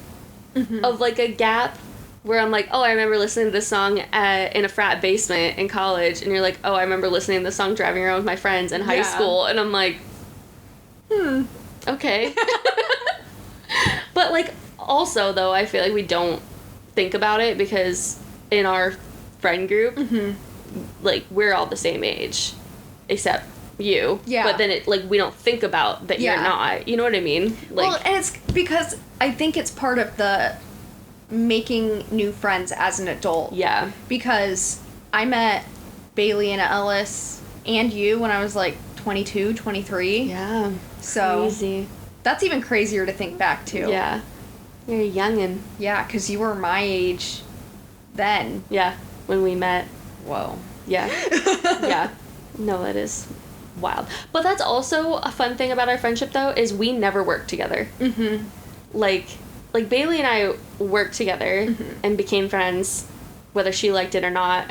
[SPEAKER 2] mm-hmm.
[SPEAKER 1] of, like, a gap where I'm like, oh, I remember listening to this song in a frat basement in college, and you're like, oh, I remember listening to this song driving around with my friends in high school, and I'm like, okay. But, like, also, though, I feel like we don't think about it because in our friend group,
[SPEAKER 2] mm-hmm.
[SPEAKER 1] like, we're all the same age, except you.
[SPEAKER 2] Yeah.
[SPEAKER 1] But then it, like, we don't think about that you're not. You know what I mean? Like,
[SPEAKER 2] well, and it's because I think it's part of the making new friends as an adult.
[SPEAKER 1] Yeah.
[SPEAKER 2] Because I met Bailey and Ellis and you when I was, like, 22, 23.
[SPEAKER 1] Yeah.
[SPEAKER 2] So
[SPEAKER 1] crazy.
[SPEAKER 2] That's even crazier to think back to.
[SPEAKER 1] Yeah. You're a youngin'.
[SPEAKER 2] Yeah, because you were my age then.
[SPEAKER 1] Yeah, when we met.
[SPEAKER 2] Whoa.
[SPEAKER 1] Yeah. Yeah. No, that is wild. But that's also a fun thing about our friendship, though, is we never worked together.
[SPEAKER 2] Mm-hmm.
[SPEAKER 1] Like Bailey and I worked together
[SPEAKER 2] mm-hmm.
[SPEAKER 1] and became friends, whether she liked it or not.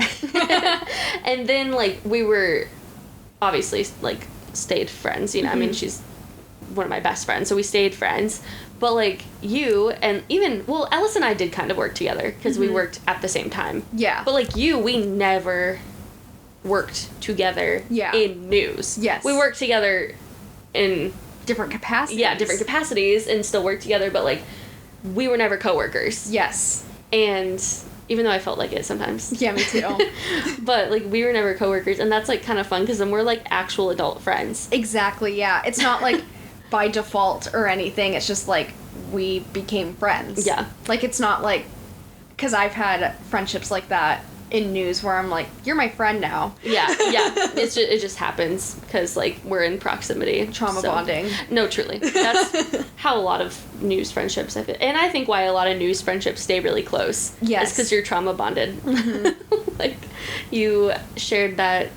[SPEAKER 1] And then, like, we were obviously, like, stayed friends, you know? Mm-hmm. I mean, she's one of my best friends, so we stayed friends. But, like, you and even, well, Ellis and I did kind of work together because
[SPEAKER 2] mm-hmm.
[SPEAKER 1] we worked at the same time.
[SPEAKER 2] Yeah.
[SPEAKER 1] But, like, we never worked together in news.
[SPEAKER 2] Yes.
[SPEAKER 1] We worked together in
[SPEAKER 2] different capacities.
[SPEAKER 1] Yeah, different capacities and still worked together, but, like, we were never coworkers.
[SPEAKER 2] Yes.
[SPEAKER 1] And even though I felt like it sometimes.
[SPEAKER 2] Yeah, me too.
[SPEAKER 1] But, like, we were never coworkers, and that's, like, kind of fun because then we're, like, actual adult friends.
[SPEAKER 2] Exactly, yeah. It's not, like, by default or anything. It's just, like, we became friends.
[SPEAKER 1] Yeah.
[SPEAKER 2] Like, it's not, like... Because I've had friendships like that in news where I'm like, you're my friend now.
[SPEAKER 1] Yeah. It just happens because, like, we're in proximity.
[SPEAKER 2] Trauma bonding.
[SPEAKER 1] No, truly. That's how a lot of news friendships, I feel. And I think why a lot of news friendships stay really close.
[SPEAKER 2] Yes.
[SPEAKER 1] Is because you're trauma bonded.
[SPEAKER 2] Mm-hmm.
[SPEAKER 1] Like, you shared that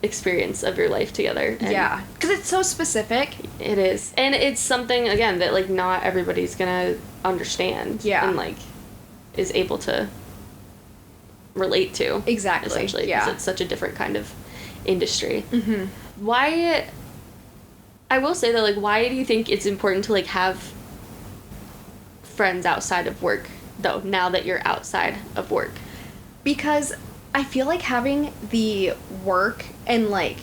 [SPEAKER 1] experience of your life together.
[SPEAKER 2] Yeah. Because it's so specific.
[SPEAKER 1] It is. And it's something, again, that, like, not everybody's gonna understand.
[SPEAKER 2] Yeah.
[SPEAKER 1] And, like, is able to relate to.
[SPEAKER 2] Exactly.
[SPEAKER 1] Essentially.
[SPEAKER 2] Yeah.
[SPEAKER 1] Because it's such a different kind of industry.
[SPEAKER 2] Mm-hmm.
[SPEAKER 1] Why... I will say, though, like, why do you think it's important to, like, have friends outside of work, though, now that you're outside of work?
[SPEAKER 2] Because I feel like having the work and, like,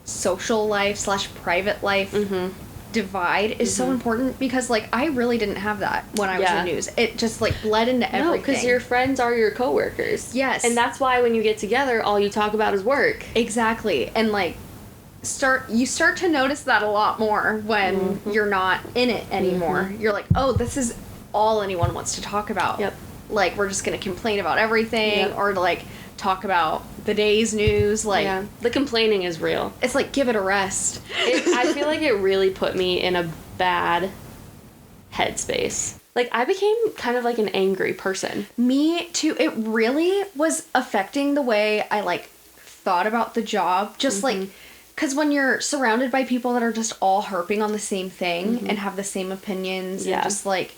[SPEAKER 2] social life / private life
[SPEAKER 1] mm-hmm.
[SPEAKER 2] divide is so important because, like, I really didn't have that when I was in news. It just, like, bled into everything.
[SPEAKER 1] No, because your friends are your coworkers.
[SPEAKER 2] Yes.
[SPEAKER 1] And that's why when you get together, all you talk about is work.
[SPEAKER 2] Exactly. And, like, you start to notice that a lot more when you're not in it anymore. You're like, oh, this is all anyone wants to talk about.
[SPEAKER 1] Yep.
[SPEAKER 2] Like, we're just going to complain about everything or, like, talk about the day's news. Like,
[SPEAKER 1] yeah. The complaining is real.
[SPEAKER 2] It's like, give it a rest.
[SPEAKER 1] I feel like it really put me in a bad headspace. Like, I became kind of like an angry person.
[SPEAKER 2] Me too. It really was affecting the way I, like, thought about the job. Just, like, because when you're surrounded by people that are just all harping on the same thing and have the same opinions and just, like,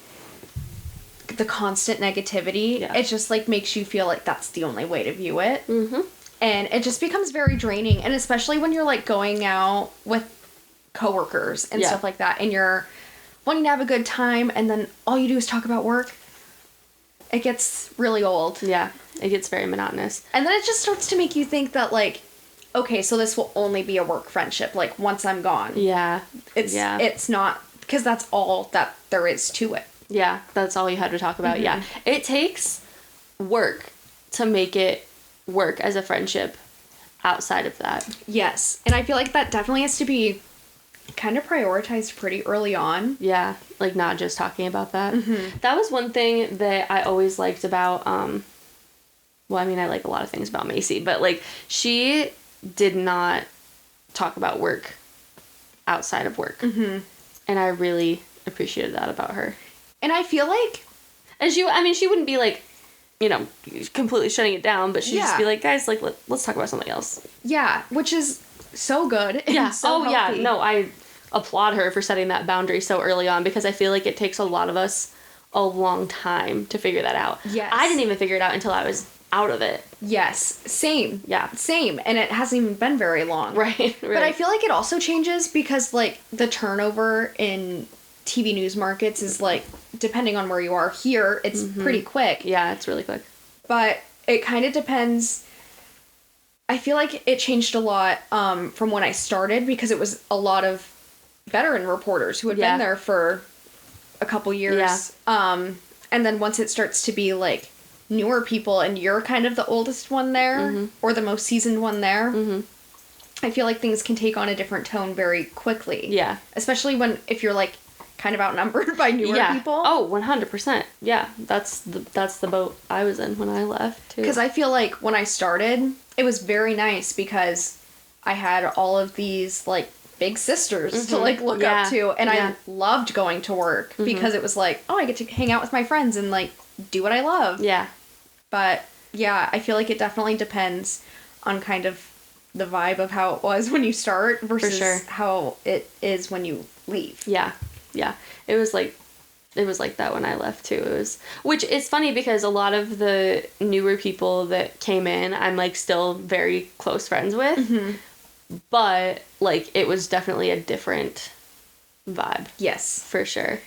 [SPEAKER 2] the constant negativity, it just, like, makes you feel like that's the only way to view it. And it just becomes very draining. And especially when you're, like, going out with coworkers and stuff like that, and you're wanting to have a good time, and then all you do is talk about work, it gets really old.
[SPEAKER 1] Yeah, it gets very monotonous.
[SPEAKER 2] And then it just starts to make you think that, like, okay, so this will only be a work friendship, like, once I'm gone.
[SPEAKER 1] Yeah.
[SPEAKER 2] It's not, because that's all that there is to it.
[SPEAKER 1] Yeah, that's all you had to talk about. Yeah. It takes work to make it work as a friendship outside of that.
[SPEAKER 2] Yes. And I feel like that definitely has to be kind of prioritized pretty early on.
[SPEAKER 1] Yeah, like, not just talking about that. That was one thing that I always liked about, well, I mean, I like a lot of things about Macy, but, like, she did not talk about work outside of work. And I really appreciated that about her.
[SPEAKER 2] And I feel like...
[SPEAKER 1] And she wouldn't be, like, you know, completely shutting it down, but she'd just be like, guys, like, let's talk about something else.
[SPEAKER 2] Yeah, which is so good.
[SPEAKER 1] Yeah.
[SPEAKER 2] So healthy.
[SPEAKER 1] Yeah. No, I applaud her for setting that boundary so early on, because I feel like it takes a lot of us a long time to figure that out.
[SPEAKER 2] Yes.
[SPEAKER 1] I didn't even figure it out until I was out of it.
[SPEAKER 2] Yes. Same.
[SPEAKER 1] Yeah.
[SPEAKER 2] Same. And it hasn't even been very long.
[SPEAKER 1] Right.
[SPEAKER 2] But I feel like it also changes because, like, the turnover in TV news markets is, like, depending on where you are. Here, it's pretty quick.
[SPEAKER 1] Yeah, it's really quick.
[SPEAKER 2] But it kind of depends. I feel like it changed a lot from when I started, because it was a lot of veteran reporters who had been there for a couple years. And then once it starts to be, like, newer people and you're kind of the oldest one there or the most seasoned one there, I feel like things can take on a different tone very quickly.
[SPEAKER 1] Yeah.
[SPEAKER 2] Especially if you're, like, kind of outnumbered by newer people.
[SPEAKER 1] Oh, 100%. Yeah. That's the boat I was in when I left, too.
[SPEAKER 2] Because I feel like when I started, it was very nice because I had all of these, like, big sisters to, like, look up to. And I loved going to work because it was like, oh, I get to hang out with my friends and, like, do what I love.
[SPEAKER 1] Yeah.
[SPEAKER 2] But, yeah, I feel like it definitely depends on kind of the vibe of how it was when you start versus how it is when you leave.
[SPEAKER 1] Yeah. Yeah. It was like that when I left, too. Which is funny because a lot of the newer people that came in, I'm, like, still very close friends with. But, like, it was definitely a different vibe.
[SPEAKER 2] Yes.
[SPEAKER 1] For sure.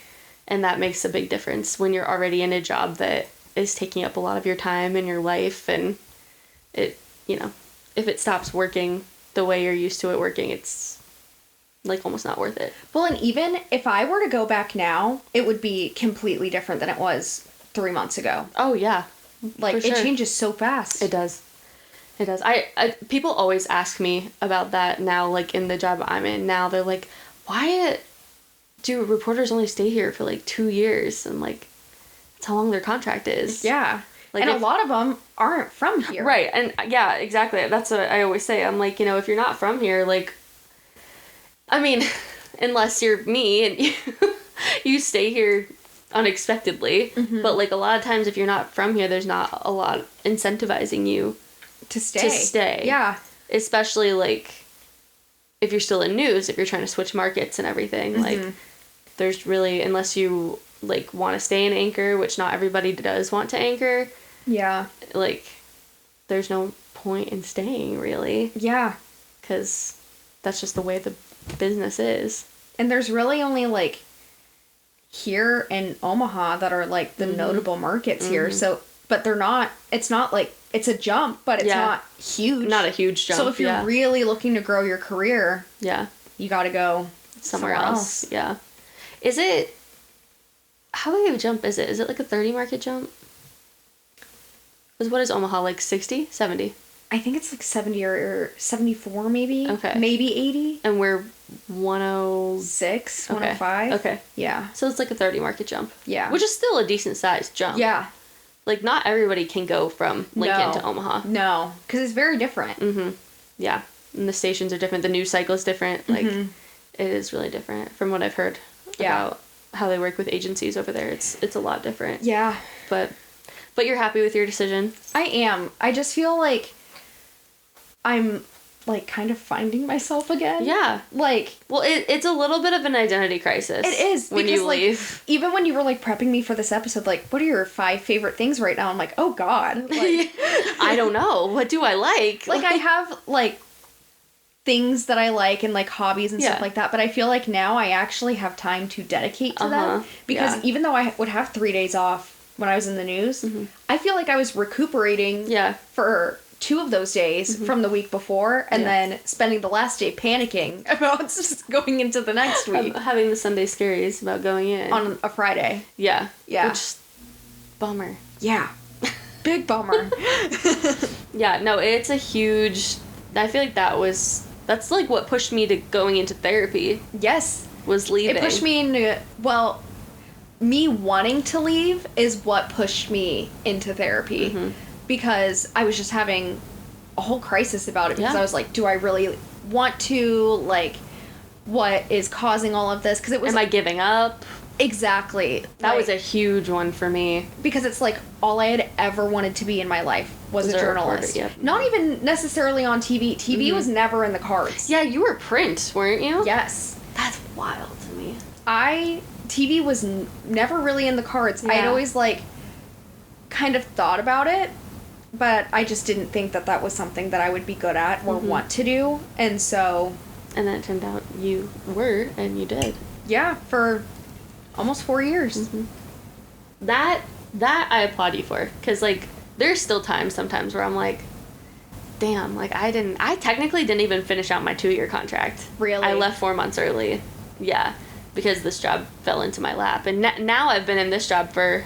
[SPEAKER 1] And that makes a big difference when you're already in a job that is taking up a lot of your time and your life, and it, you know, if it stops working the way you're used to it working, it's, like, almost not worth it.
[SPEAKER 2] Well, and even if I were to go back now, it would be completely different than it was 3 months ago.
[SPEAKER 1] Oh, yeah.
[SPEAKER 2] Like, it changes so fast.
[SPEAKER 1] It does. It does. I people always ask me about that now, like, in the job I'm in now. They're like, why do reporters only stay here for, like, 2 years? And, like, that's how long their contract is.
[SPEAKER 2] Yeah.
[SPEAKER 1] Like,
[SPEAKER 2] and a lot of them aren't from here.
[SPEAKER 1] Right. And, yeah, exactly. That's what I always say. I'm like, you know, if you're not from here, like, I mean, unless you're me and you stay here unexpectedly. But, like, a lot of times if you're not from here, there's not a lot incentivizing you
[SPEAKER 2] to stay. Yeah.
[SPEAKER 1] Especially, like, if you're still in news, if you're trying to switch markets and everything, like, there's really, unless you, like, want to stay in anchor, which not everybody does want to anchor.
[SPEAKER 2] Yeah.
[SPEAKER 1] Like, there's no point in staying, really.
[SPEAKER 2] Yeah.
[SPEAKER 1] Because that's just the way the business is.
[SPEAKER 2] And there's really only, like, here in Omaha that are, like, the notable markets here. So, but they're not, it's not, like, it's a jump, but it's not huge.
[SPEAKER 1] Not a huge jump.
[SPEAKER 2] So if you're really looking to grow your career, you got to go
[SPEAKER 1] somewhere else. Yeah. Is it, how big of a jump is it? Is it like a 30 market jump? Because what is Omaha, like 60? 70?
[SPEAKER 2] I think it's like 70 or 74 maybe.
[SPEAKER 1] Okay.
[SPEAKER 2] Maybe 80.
[SPEAKER 1] And we're 106?
[SPEAKER 2] 105.
[SPEAKER 1] Okay.
[SPEAKER 2] Yeah.
[SPEAKER 1] So it's like a 30 market jump.
[SPEAKER 2] Yeah.
[SPEAKER 1] Which is still a decent sized jump.
[SPEAKER 2] Yeah.
[SPEAKER 1] Like, not everybody can go from Lincoln to Omaha.
[SPEAKER 2] No. Because it's very different.
[SPEAKER 1] Mm-hmm. Yeah. And the stations are different. The news cycle is different. Like, it is really different from what I've heard about how they work with agencies over there. It's a lot different.
[SPEAKER 2] Yeah.
[SPEAKER 1] But you're happy with your decision?
[SPEAKER 2] I am. I just feel like I'm, like, kind of finding myself again.
[SPEAKER 1] Yeah.
[SPEAKER 2] Like...
[SPEAKER 1] Well, it's a little bit of an identity crisis.
[SPEAKER 2] It is.
[SPEAKER 1] When
[SPEAKER 2] because,
[SPEAKER 1] you leave.
[SPEAKER 2] Even when you were, like, prepping me for this episode, like, what are your 5 favorite things right now? I'm like, oh, God. Like,
[SPEAKER 1] I don't know. What do I like?
[SPEAKER 2] Like, I have, like, things that I like and, like, hobbies and stuff like that. But I feel like now I actually have time to dedicate to them. Because even though I would have 3 days off when I was in the news, I feel like I was recuperating for 2 of those days from the week before, and then spending the last day panicking about just going into the next week.
[SPEAKER 1] Having the Sunday scaries about going in.
[SPEAKER 2] On a Friday.
[SPEAKER 1] Yeah.
[SPEAKER 2] Yeah.
[SPEAKER 1] Which, bummer.
[SPEAKER 2] Yeah. Big bummer.
[SPEAKER 1] Yeah, no, it's a huge... I feel like that's like what pushed me to going into therapy.
[SPEAKER 2] Yes.
[SPEAKER 1] Was leaving.
[SPEAKER 2] It pushed me into... Well, me wanting to leave is what pushed me into therapy. Because I was just having a whole crisis about it. Because I was like, do I really want to? Like, what is causing all of this? Because it was...
[SPEAKER 1] Am I giving up?
[SPEAKER 2] Exactly.
[SPEAKER 1] That was a huge one for me.
[SPEAKER 2] Because it's like, all I had ever wanted to be in my life was a journalist.
[SPEAKER 1] Reporter,
[SPEAKER 2] Not even necessarily on TV. TV was never in the cards.
[SPEAKER 1] Yeah, you were print, weren't you?
[SPEAKER 2] Yes.
[SPEAKER 1] That's wild to me.
[SPEAKER 2] TV was never really in the cards. I had always, like, kind of thought about it, but I just didn't think that that was something that I would be good at or want to do, and so...
[SPEAKER 1] And then it turned out you were, and you did.
[SPEAKER 2] Yeah, for almost 4 years.
[SPEAKER 1] That I applaud you for, because, like, there's still times sometimes where I'm like, damn, like, I technically didn't even finish out my 2-year contract.
[SPEAKER 2] Really?
[SPEAKER 1] I left 4 months early. Yeah. Because this job fell into my lap. And now I've been in this job for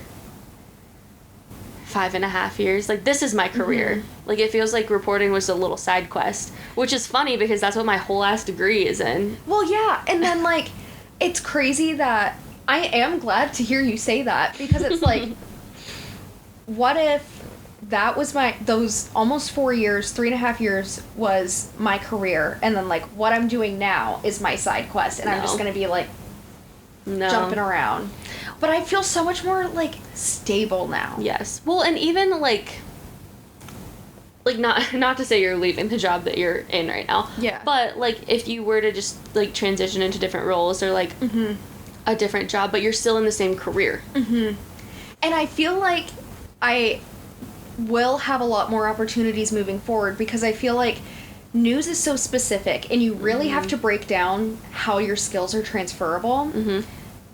[SPEAKER 1] 5.5 years. Like, this is my career. Like, it feels like reporting was a little side quest. Which is funny because that's what my whole ass degree is in. Well,
[SPEAKER 2] yeah. And then, like, it's crazy that... I am glad to hear you say that. Because it's like... what if that was those almost 4 years, 3.5 years was my career. And then, like, what I'm doing now is my side quest. And I'm just going to be, like... jumping around. But I feel so much more, like, stable now.
[SPEAKER 1] Yes. Well, and even, like, not to say you're leaving the job that you're in right now.
[SPEAKER 2] Yeah.
[SPEAKER 1] But, like, if you were to just, like, transition into different roles or, like, a different job, but you're still in the same career.
[SPEAKER 2] And I feel like I will have a lot more opportunities moving forward because I feel like news is so specific and you really have to break down how your skills are transferable.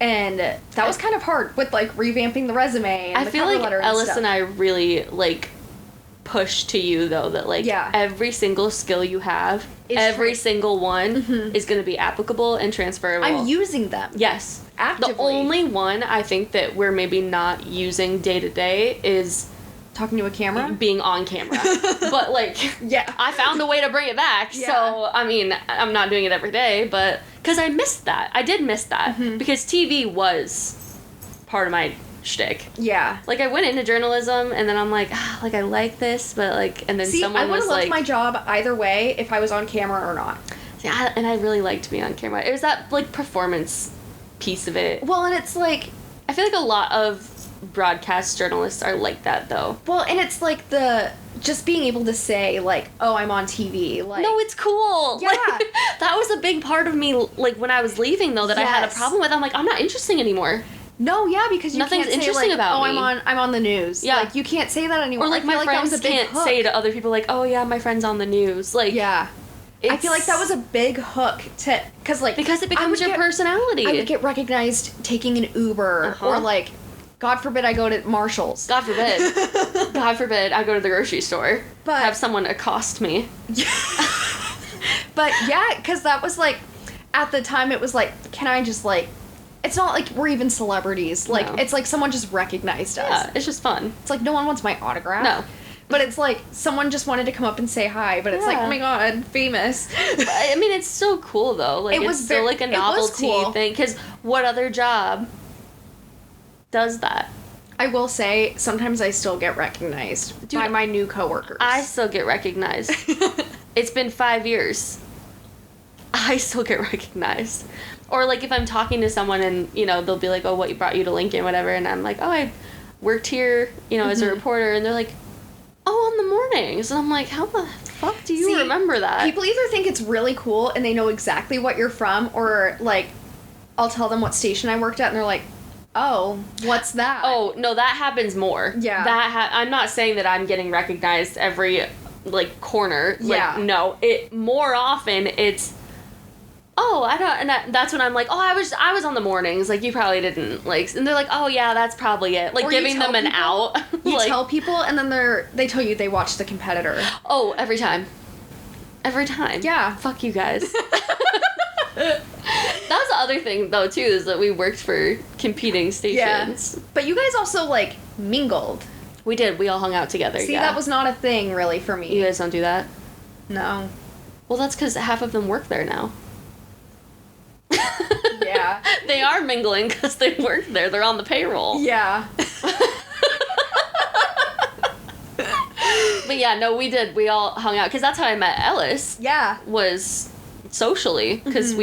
[SPEAKER 2] And that was kind of hard with, like, revamping the resume and the cover letter and stuff. I feel like Ellis and
[SPEAKER 1] I really, like, push to you, though, that, like, every single skill you have, every single one is going to be applicable and transferable.
[SPEAKER 2] I'm using them.
[SPEAKER 1] Yes.
[SPEAKER 2] Actively.
[SPEAKER 1] The only one I think that we're maybe not using day to day is...
[SPEAKER 2] talking to a camera?
[SPEAKER 1] Being on camera. But, like, I found a way to bring it back. Yeah. So, I mean, I'm not doing it every day, but... Because I missed that. I did miss that. Because TV was part of my shtick.
[SPEAKER 2] Yeah.
[SPEAKER 1] Like, I went into journalism, and then I'm like, like, I like this, but, like... And then someone was like...
[SPEAKER 2] I would have loved my job either way if I was on camera or not.
[SPEAKER 1] Yeah, and I really liked being on camera. It was that, like, performance piece of it.
[SPEAKER 2] Well, and it's like...
[SPEAKER 1] I feel like a lot of broadcast journalists are like that, though.
[SPEAKER 2] Well, and it's like just being able to say, like, oh, I'm on TV, like...
[SPEAKER 1] No, it's cool!
[SPEAKER 2] Yeah!
[SPEAKER 1] Like, that was a big part of me, like, when I was leaving, though, that I had a problem with. I'm like, I'm not interesting anymore.
[SPEAKER 2] No, yeah, because
[SPEAKER 1] nothing's
[SPEAKER 2] can't
[SPEAKER 1] interesting
[SPEAKER 2] say, like,
[SPEAKER 1] about
[SPEAKER 2] me.
[SPEAKER 1] I'm
[SPEAKER 2] on the news.
[SPEAKER 1] Yeah.
[SPEAKER 2] Like, you can't say that anymore.
[SPEAKER 1] Or, like, my friends can't say to other people, like, oh, yeah, my friend's on the news. Like...
[SPEAKER 2] Yeah. I feel like that was a big hook to... Because
[SPEAKER 1] it becomes your personality.
[SPEAKER 2] I would get recognized taking an Uber, or, like... God forbid I go to Marshall's.
[SPEAKER 1] God forbid. God forbid I go to the grocery store.
[SPEAKER 2] But
[SPEAKER 1] have someone accost me.
[SPEAKER 2] But yeah, because that was like, at the time it was like, can I just like, it's not like we're even celebrities. Like, it's like someone just recognized us.
[SPEAKER 1] Yeah, it's just fun.
[SPEAKER 2] It's like no one wants my autograph.
[SPEAKER 1] No.
[SPEAKER 2] But it's like, someone just wanted to come up and say hi, but it's like, oh my god, famous.
[SPEAKER 1] I mean, it's so cool, though. Like, it's still, like, a novelty thing, because what other job does that?
[SPEAKER 2] I will say, sometimes I still get recognized by my new coworkers.
[SPEAKER 1] I still get recognized. It's been 5 years. I still get recognized. Or, like, if I'm talking to someone and, you know, they'll be like, oh, what brought you to Lincoln, whatever, and I'm like, oh, I worked here, you know, as a reporter, and they're like, oh, on the mornings. And I'm like, how the fuck do you remember that?
[SPEAKER 2] People either think it's really cool and they know exactly what you're from, or, like, I'll tell them what station I worked at, and they're like, oh, what's that?
[SPEAKER 1] Oh, no, that happens more.
[SPEAKER 2] Yeah.
[SPEAKER 1] I'm not saying that I'm getting recognized every, like, corner. Like,
[SPEAKER 2] yeah.
[SPEAKER 1] No, more often it's, oh, I don't, and that's when I'm like, oh, I was on the mornings, like, you probably didn't, like, and they're like, oh, yeah, that's probably it. Like, giving them an out.
[SPEAKER 2] You
[SPEAKER 1] like,
[SPEAKER 2] tell people, and then they tell you they watch The Competitor.
[SPEAKER 1] Oh, every time. Every time.
[SPEAKER 2] Yeah.
[SPEAKER 1] Fuck you guys. That was the other thing, though, too, is that we worked for competing stations.
[SPEAKER 2] Yeah. But you guys also, like, mingled.
[SPEAKER 1] We did. We all hung out together.
[SPEAKER 2] See, that was not a thing, really, for me.
[SPEAKER 1] You guys don't do that?
[SPEAKER 2] No.
[SPEAKER 1] Well, that's because half of them work there now.
[SPEAKER 2] Yeah.
[SPEAKER 1] They are mingling because they work there. They're on the payroll.
[SPEAKER 2] Yeah.
[SPEAKER 1] But yeah, no, we did. We all hung out because that's how I met Ellis.
[SPEAKER 2] Yeah.
[SPEAKER 1] Was socially, because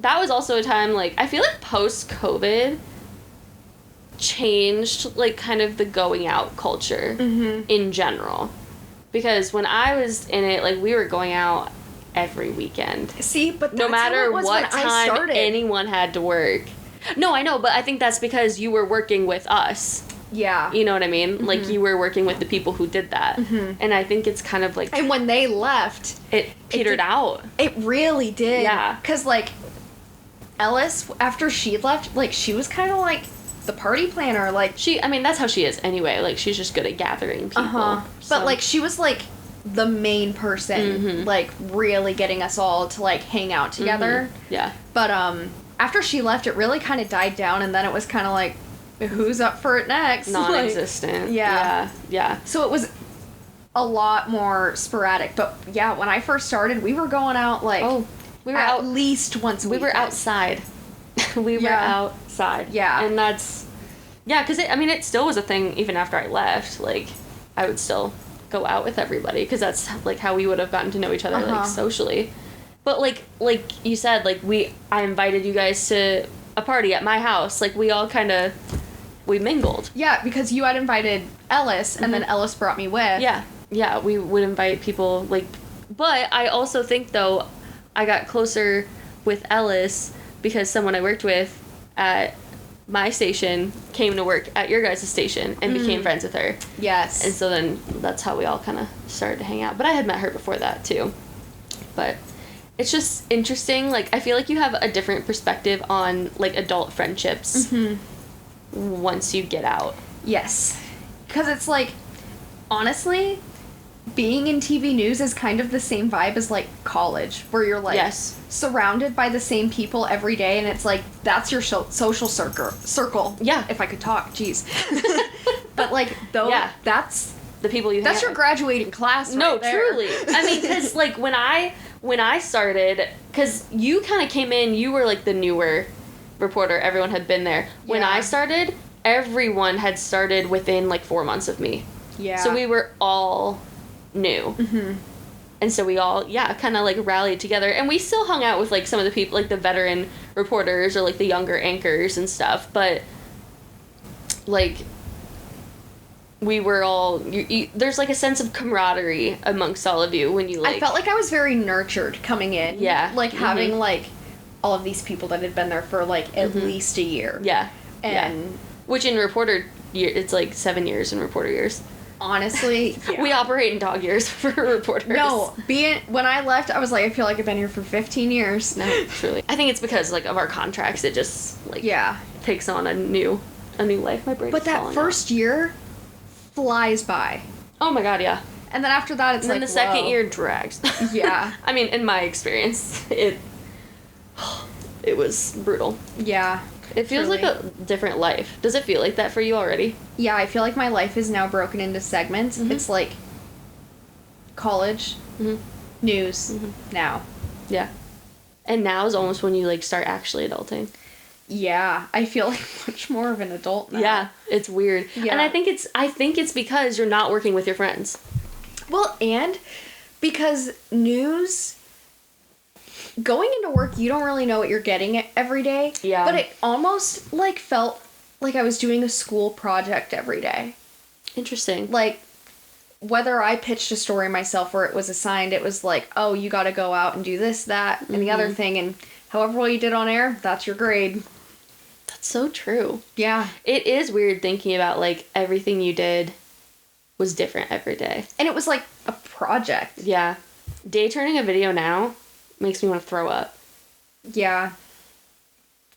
[SPEAKER 1] that was also a time, like, I feel like post-COVID changed, like, kind of the going out culture in general. Because when I was in it, like, we were going out every weekend.
[SPEAKER 2] See, but that's
[SPEAKER 1] no matter
[SPEAKER 2] how it was
[SPEAKER 1] what
[SPEAKER 2] when
[SPEAKER 1] time anyone had to work. No, I know, but I think that's because you were working with us.
[SPEAKER 2] Yeah.
[SPEAKER 1] You know what I mean? Like, you were working with the people who did that. And I think it's kind of like...
[SPEAKER 2] And when they left...
[SPEAKER 1] It petered out.
[SPEAKER 2] It really did.
[SPEAKER 1] Yeah.
[SPEAKER 2] Because, like, Ellis, after she left, like, she was kind of like the party planner. Like,
[SPEAKER 1] I mean, that's how she is anyway. Like, she's just good at gathering people.
[SPEAKER 2] So. But, like, she was, like, the main person, like, really getting us all to, like, hang out together.
[SPEAKER 1] Yeah.
[SPEAKER 2] But, after she left, it really kind of died down, and then it was kind of like, who's up for it next?
[SPEAKER 1] Non-existent.
[SPEAKER 2] Like, yeah.
[SPEAKER 1] Yeah.
[SPEAKER 2] So it was a lot more sporadic. But, yeah, when I first started, we were going out, like,
[SPEAKER 1] we were
[SPEAKER 2] at least once a week.
[SPEAKER 1] We were outside. We were outside.
[SPEAKER 2] Yeah.
[SPEAKER 1] And that's... Yeah, because, it still was a thing even after I left. Like, I would still go out with everybody, because that's, like, how we would have gotten to know each other, like, socially. But, like you said, like, I invited you guys to a party at my house. Like, we all kind of... We mingled.
[SPEAKER 2] Yeah, because you had invited Ellis, and then Ellis brought me with.
[SPEAKER 1] Yeah. Yeah, we would invite people, like... But I also think, though, I got closer with Ellis because someone I worked with at my station came to work at your guys' station and became friends with her.
[SPEAKER 2] Yes.
[SPEAKER 1] And so then that's how we all kind of started to hang out. But I had met her before that, too. But it's just interesting. Like, I feel like you have a different perspective on, like, adult friendships once you get out.
[SPEAKER 2] Yes. Because it's like, honestly, being in TV news is kind of the same vibe as, like, college, where you're, like, surrounded by the same people every day, and it's like, that's your social circle.
[SPEAKER 1] Yeah.
[SPEAKER 2] If I could talk, jeez. But, like, that's...
[SPEAKER 1] The people you
[SPEAKER 2] That's your graduating class right there.
[SPEAKER 1] Truly. I mean, because, like, when I started, because you kind of came in, you were, like, the newer reporter. Everyone had been there. When I started, everyone had started within, like, 4 months of me.
[SPEAKER 2] Yeah.
[SPEAKER 1] So we were all new. And so we all, kind of, like, rallied together. And we still hung out with, like, some of the people, like, the veteran reporters or, like, the younger anchors and stuff. But, like... We were all... there's, like, a sense of camaraderie amongst all of you when you, like...
[SPEAKER 2] I felt like I was very nurtured coming in.
[SPEAKER 1] Yeah.
[SPEAKER 2] Like, having, like, all of these people that had been there for, like, at least a year.
[SPEAKER 1] Yeah.
[SPEAKER 2] And...
[SPEAKER 1] Which in reporter year... It's, like, 7 years in reporter years.
[SPEAKER 2] Honestly,
[SPEAKER 1] We operate in dog years for reporters.
[SPEAKER 2] No, when I left, I was like, I feel like I've been here for 15 years.
[SPEAKER 1] No, truly. I think it's because, like, of our contracts. It just, like... Takes on a new life. My brain
[SPEAKER 2] But that first year... flies by.
[SPEAKER 1] Oh my god, yeah.
[SPEAKER 2] And then after that, it's
[SPEAKER 1] and
[SPEAKER 2] like,
[SPEAKER 1] then the second year drags.
[SPEAKER 2] Yeah.
[SPEAKER 1] I mean, in my experience, it was brutal.
[SPEAKER 2] Yeah.
[SPEAKER 1] It feels
[SPEAKER 2] Truly.
[SPEAKER 1] like a different life. Does it feel like that for you already?
[SPEAKER 2] Yeah, I feel like my life is now broken into segments.
[SPEAKER 1] Mm-hmm.
[SPEAKER 2] It's like college,
[SPEAKER 1] Mm-hmm.
[SPEAKER 2] news,
[SPEAKER 1] Mm-hmm.
[SPEAKER 2] now.
[SPEAKER 1] Yeah. And now is almost when you, like, start actually adulting.
[SPEAKER 2] Yeah, I feel like much more of an adult now.
[SPEAKER 1] Yeah, it's weird.
[SPEAKER 2] Yeah.
[SPEAKER 1] And I think it's because you're not working with your friends.
[SPEAKER 2] Well, and because news, going into work, you don't really know what you're getting every day.
[SPEAKER 1] Yeah.
[SPEAKER 2] But it almost, like, felt like I was doing a school project every day.
[SPEAKER 1] Interesting.
[SPEAKER 2] Like, whether I pitched a story myself or it was assigned, it was like, oh, you got to go out and do this, that, and the other thing, and however well you did on air, that's your grade.
[SPEAKER 1] That's so true.
[SPEAKER 2] Yeah.
[SPEAKER 1] It is weird thinking about, like, everything you did was different every day.
[SPEAKER 2] And it was like a project.
[SPEAKER 1] Yeah. Day turning a video now makes me want to throw up.
[SPEAKER 2] Yeah.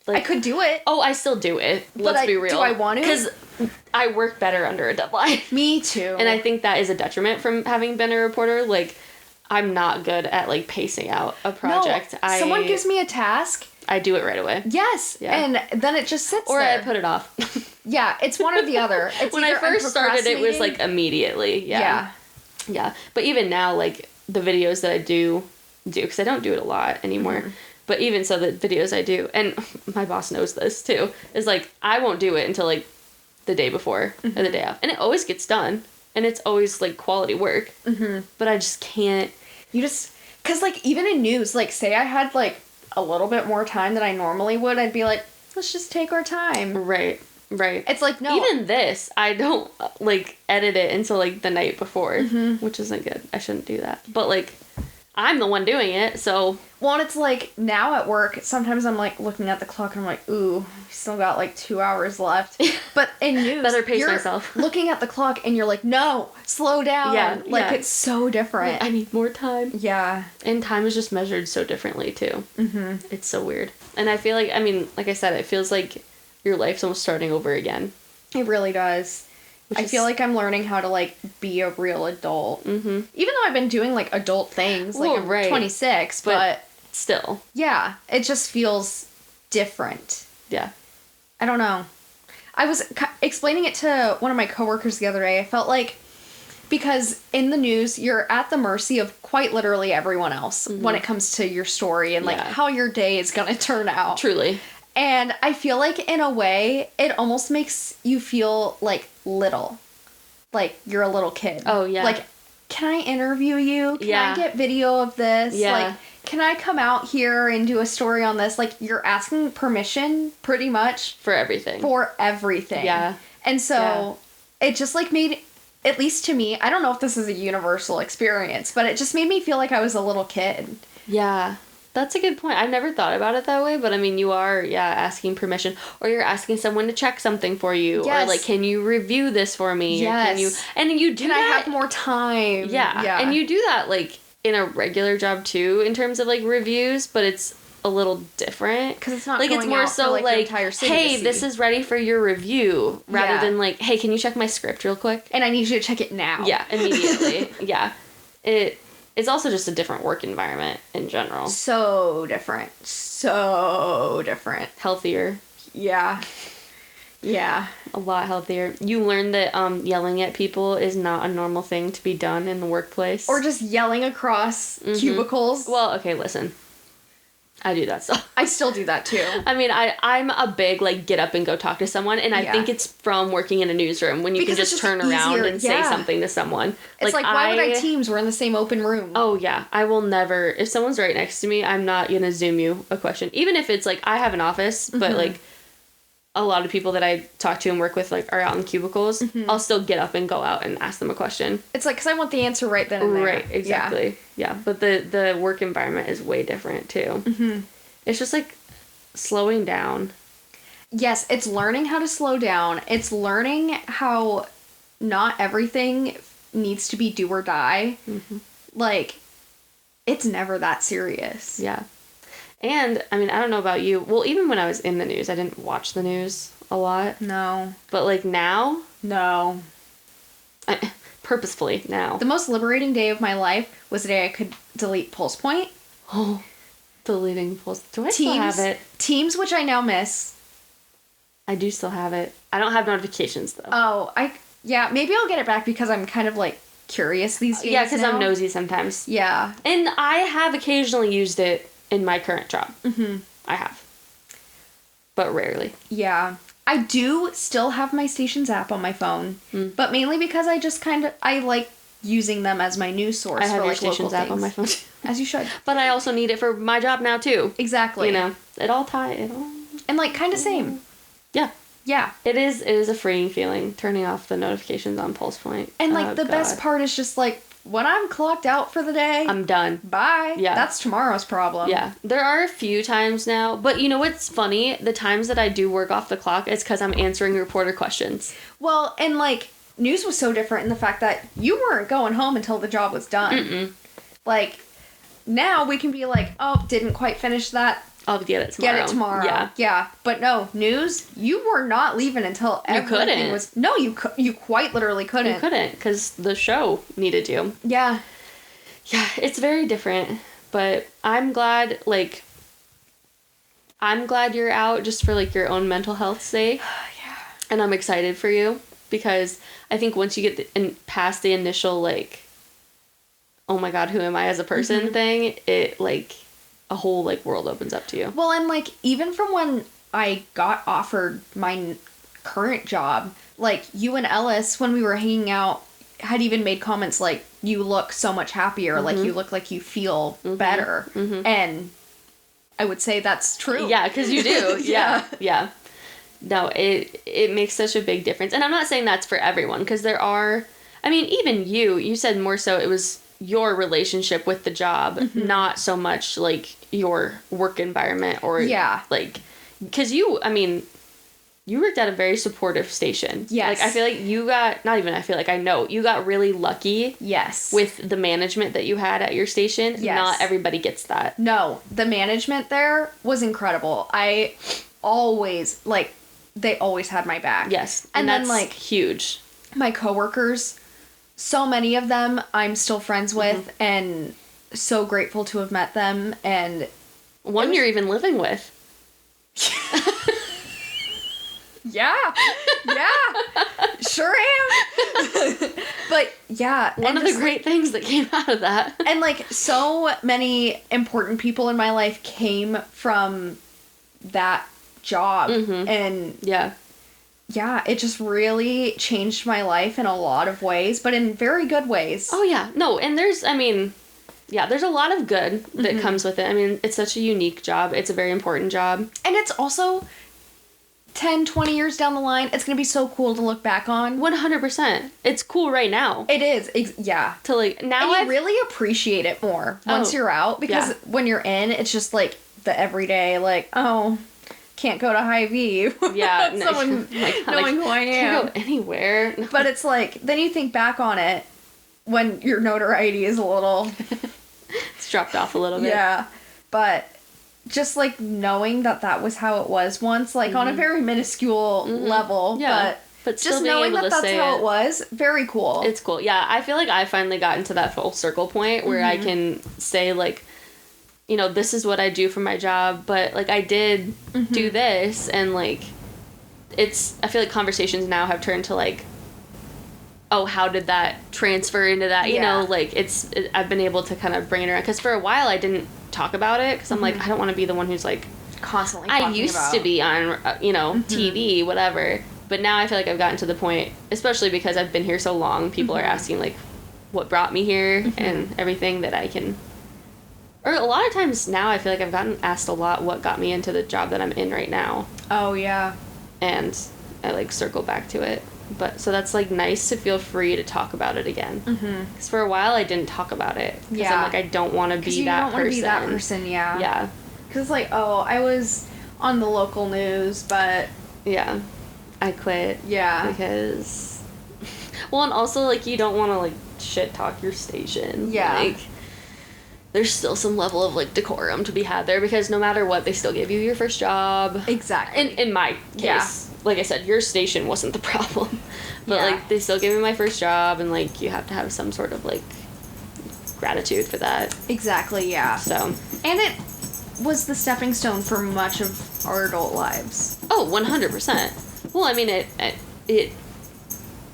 [SPEAKER 1] Like,
[SPEAKER 2] I could do it.
[SPEAKER 1] Oh, I still do it. Let's be real.
[SPEAKER 2] Do I want to?
[SPEAKER 1] Because I work better under a deadline.
[SPEAKER 2] Me too.
[SPEAKER 1] And I think that is a detriment from having been a reporter. Like, I'm not good at, like, pacing out a project.
[SPEAKER 2] No, someone gives me a task.
[SPEAKER 1] I do it right away.
[SPEAKER 2] Yes. Yeah. And then it just sits there.
[SPEAKER 1] Or I put it off.
[SPEAKER 2] Yeah, it's one or the other. It's
[SPEAKER 1] when I first started, it was, like, immediately. Yeah. Yeah. But even now, like, the videos that I do, because I don't do it a lot anymore. Mm-hmm. But even so, the videos I do, and my boss knows this too, is like, I won't do it until, like, the day before or the day after. And it always gets done. And it's always, like, quality work. Mm-hmm. But I just can't.
[SPEAKER 2] Because, like, even in news, like, say I had, like, a little bit more time than I normally would, I'd be like, let's just take our time.
[SPEAKER 1] Right.
[SPEAKER 2] It's like, no.
[SPEAKER 1] Even this, I don't, like, edit it until, like, the night before, which isn't good. I shouldn't do that. But, like, I'm the one doing it, so.
[SPEAKER 2] Well, and it's like, now at work, sometimes I'm, like, looking at the clock and I'm like, ooh, still got, like, 2 hours left. But in news,
[SPEAKER 1] better pace
[SPEAKER 2] you're
[SPEAKER 1] myself.
[SPEAKER 2] looking at the clock and you're like, no, slow down.
[SPEAKER 1] Yeah.
[SPEAKER 2] Like, it's so different.
[SPEAKER 1] Like, I need more time.
[SPEAKER 2] Yeah.
[SPEAKER 1] And time is just measured so differently, too. Mm-hmm. It's so weird. And I feel like, I mean, like I said, it feels like your life's almost starting over again.
[SPEAKER 2] It really does. I feel like I'm learning how to, like, be a real adult. Mm-hmm. Even though I've been doing, like, adult things. Like, I'm 26, but
[SPEAKER 1] still.
[SPEAKER 2] Yeah. It just feels different.
[SPEAKER 1] Yeah.
[SPEAKER 2] I don't know. I was explaining it to one of my coworkers the other day. I felt like, because in the news, you're at the mercy of quite literally everyone else when it comes to your story and, like, how your day is going to turn out.
[SPEAKER 1] Truly.
[SPEAKER 2] And I feel like, in a way, it almost makes you feel, like, little. Like, you're a little kid.
[SPEAKER 1] Oh, yeah.
[SPEAKER 2] Like, can I interview you? Can I get video of this?
[SPEAKER 1] Yeah.
[SPEAKER 2] Like, can I come out here and do a story on this? Like, you're asking permission, pretty much.
[SPEAKER 1] For everything.
[SPEAKER 2] Yeah. And so, it just, like, made, at least to me, I don't know if this is a universal experience, but it just made me feel like I was a little kid.
[SPEAKER 1] Yeah. That's a good point. I've never thought about it that way, but I mean, you are, asking permission, or you're asking someone to check something for you, or like, can you review this for me?
[SPEAKER 2] Yes.
[SPEAKER 1] And you do
[SPEAKER 2] Can I have more time?
[SPEAKER 1] Yeah. And you do that, like, in a regular job too, in terms of, like, reviews, but it's a little different.
[SPEAKER 2] Because it's not
[SPEAKER 1] like,
[SPEAKER 2] going
[SPEAKER 1] it's more
[SPEAKER 2] out
[SPEAKER 1] so,
[SPEAKER 2] for, like,
[SPEAKER 1] like,
[SPEAKER 2] the entire city
[SPEAKER 1] hey,
[SPEAKER 2] to see.
[SPEAKER 1] this is ready for your review, rather than, like, hey, can you check my script real quick?
[SPEAKER 2] And I need you to check it now.
[SPEAKER 1] Yeah, immediately. Yeah. It's also just a different work environment in general.
[SPEAKER 2] So different.
[SPEAKER 1] Healthier.
[SPEAKER 2] Yeah. Yeah.
[SPEAKER 1] A lot healthier. You learn that yelling at people is not a normal thing to be done in the workplace.
[SPEAKER 2] Or just yelling across cubicles.
[SPEAKER 1] Well, okay, listen. I do that stuff.
[SPEAKER 2] I still do that too.
[SPEAKER 1] I mean, I'm a big, like, get up and go talk to someone, and I think it's from working in a newsroom when you can just turn around and say something to someone.
[SPEAKER 2] It's like, why would I Teams? We're in the same open room.
[SPEAKER 1] Oh, yeah. I will never, if someone's right next to me, I'm not going to Zoom you a question. Even if it's, like, I have an office, but, like, a lot of people that I talk to and work with, like, are out in cubicles. I'll still get up and go out and ask them a question.
[SPEAKER 2] It's like, because I want the answer right then and there.
[SPEAKER 1] Right, exactly. Yeah, but the work environment is way different, too. Mm-hmm. It's just, like, slowing down.
[SPEAKER 2] Yes, it's learning how to slow down. It's learning how not everything needs to be do or die. Mm-hmm. Like, it's never that serious.
[SPEAKER 1] Yeah. And, I mean, I don't know about you. Well, even when I was in the news, I didn't watch the news a lot.
[SPEAKER 2] No.
[SPEAKER 1] But, like, now?
[SPEAKER 2] No.
[SPEAKER 1] Purposefully, now.
[SPEAKER 2] The most liberating day of my life was the day I could delete Pulse Point.
[SPEAKER 1] Oh, deleting Pulse. Do I still have it?
[SPEAKER 2] Teams, which I now miss.
[SPEAKER 1] I do still have it. I don't have notifications, though.
[SPEAKER 2] Oh, yeah, maybe I'll get it back because I'm kind of, like, curious these days.
[SPEAKER 1] Yeah, because I'm nosy sometimes.
[SPEAKER 2] Yeah.
[SPEAKER 1] And I have occasionally used it in my current job. Mm-hmm. I have. But rarely.
[SPEAKER 2] Yeah. I do still have my Stations app on my phone, but mainly because I like using them as my news source.
[SPEAKER 1] I have
[SPEAKER 2] for,
[SPEAKER 1] your
[SPEAKER 2] like, local
[SPEAKER 1] Stations app on my phone.
[SPEAKER 2] As you should.
[SPEAKER 1] But I also need it for my job now, too.
[SPEAKER 2] Exactly.
[SPEAKER 1] You know, it all.
[SPEAKER 2] And, like, kind of same.
[SPEAKER 1] Yeah.
[SPEAKER 2] Yeah.
[SPEAKER 1] It is a freeing feeling, turning off the notifications on Pulse Point.
[SPEAKER 2] And, like, the best part is just, like, when I'm clocked out for the day...
[SPEAKER 1] I'm done.
[SPEAKER 2] Bye.
[SPEAKER 1] Yeah.
[SPEAKER 2] That's tomorrow's problem.
[SPEAKER 1] Yeah. There are a few times now, but you know what's funny? The times that I do work off the clock, it's because I'm answering reporter questions.
[SPEAKER 2] Well, and, like, news was so different in the fact that you weren't going home until the job was done.
[SPEAKER 1] Mm-mm.
[SPEAKER 2] Like, now we can be like, oh, didn't quite finish that.
[SPEAKER 1] I'll get it tomorrow.
[SPEAKER 2] Get it tomorrow.
[SPEAKER 1] Yeah.
[SPEAKER 2] Yeah. But no, news, you were not leaving until everything was... No, you quite literally couldn't.
[SPEAKER 1] You couldn't, because the show needed you.
[SPEAKER 2] Yeah.
[SPEAKER 1] Yeah, it's very different. But I'm glad, you're out just for, like, your own mental health's sake.
[SPEAKER 2] Yeah.
[SPEAKER 1] And I'm excited for you, because I think once you get past the initial, like, oh my God, who am I as a person thing, it, like... a whole, like, world opens up to you.
[SPEAKER 2] Well, and, like, even from when I got offered my current job, like, you and Ellis, when we were hanging out, had even made comments like, you look so much happier, like, you look like you feel better. And I would say that's true.
[SPEAKER 1] Yeah, because you do. Yeah. No, it makes such a big difference. And I'm not saying that's for everyone, because there are, I mean, even you said more so it was your relationship with the job, not so much, like, your work environment or, like, because you worked at a very supportive station.
[SPEAKER 2] Yes.
[SPEAKER 1] Like, I feel like you got, not even I feel like, I know, you got really lucky.
[SPEAKER 2] Yes.
[SPEAKER 1] With the management that you had at your station.
[SPEAKER 2] Yes.
[SPEAKER 1] Not everybody gets that.
[SPEAKER 2] No, the management there was incredible. I always, like, they always had my back.
[SPEAKER 1] Yes.
[SPEAKER 2] And
[SPEAKER 1] that's
[SPEAKER 2] then, like,
[SPEAKER 1] huge.
[SPEAKER 2] My coworkers, so many of them I'm still friends with, and so grateful to have met them, and...
[SPEAKER 1] One you're even living with.
[SPEAKER 2] Yeah. Sure am. But, yeah.
[SPEAKER 1] One of the great things that came out of that.
[SPEAKER 2] And, like, so many important people in my life came from that job. And... Yeah, it just really changed my life in a lot of ways, but in very good ways.
[SPEAKER 1] Oh, yeah. No, and there's a lot of good that comes with it. I mean, it's such a unique job. It's a very important job. And
[SPEAKER 2] it's also 10, 20 years down the line, it's going to be so cool to look back on.
[SPEAKER 1] 100%. It's cool right now.
[SPEAKER 2] It is. Yeah.
[SPEAKER 1] To, like, now
[SPEAKER 2] and you really appreciate it more once you're out, because when you're in, it's just, like, the everyday, like, oh... can't go to Hy-Vee.
[SPEAKER 1] Yeah.
[SPEAKER 2] Someone knowing who I am.
[SPEAKER 1] Can't go anywhere.
[SPEAKER 2] But it's like, then you think back on it when your notoriety is a little...
[SPEAKER 1] It's dropped off a little bit.
[SPEAKER 2] Yeah. But just, like, knowing that was how it was once, like, on a very minuscule level.
[SPEAKER 1] Yeah. But
[SPEAKER 2] just knowing that that's how it was, very cool.
[SPEAKER 1] It's cool. Yeah. I feel like I finally got into that full circle point where I can say, like, you know, this is what I do for my job, but, like, I did do this, and, like, I feel like conversations now have turned to, like, oh, how did that transfer into that? You know, like, I've been able to kind of bring it around, because for a while I didn't talk about it, because I'm like, I don't want to be the one who's, like,
[SPEAKER 2] constantly
[SPEAKER 1] I used to be on, you know, TV, whatever, but now I feel like I've gotten to the point, especially because I've been here so long, people are asking, like, what brought me here, and everything that I can... Or a lot of times now I feel like I've gotten asked a lot what got me into the job that I'm in right now.
[SPEAKER 2] Oh, yeah.
[SPEAKER 1] And I, like, circle back to it. But, so that's, like, nice to feel free to talk about it again. Because for a while I didn't talk about it. Because I'm like, I don't want to be that person.
[SPEAKER 2] You don't want to be that person, yeah.
[SPEAKER 1] Yeah.
[SPEAKER 2] Because, like, oh, I was on the local news, but...
[SPEAKER 1] Yeah. I quit.
[SPEAKER 2] Yeah.
[SPEAKER 1] Because... Well, and also, like, you don't want to, like, shit talk your station.
[SPEAKER 2] Yeah.
[SPEAKER 1] Like... There's still some level of, like, decorum to be had there, because no matter what, they still give you your first job.
[SPEAKER 2] Exactly.
[SPEAKER 1] In my case, like I said, your station wasn't the problem. But, like, they still gave me my first job, and, like, you have to have some sort of, like, gratitude for that.
[SPEAKER 2] Exactly, yeah.
[SPEAKER 1] So.
[SPEAKER 2] And it was the stepping stone for much of our adult lives.
[SPEAKER 1] Oh, 100%. Well, I mean, it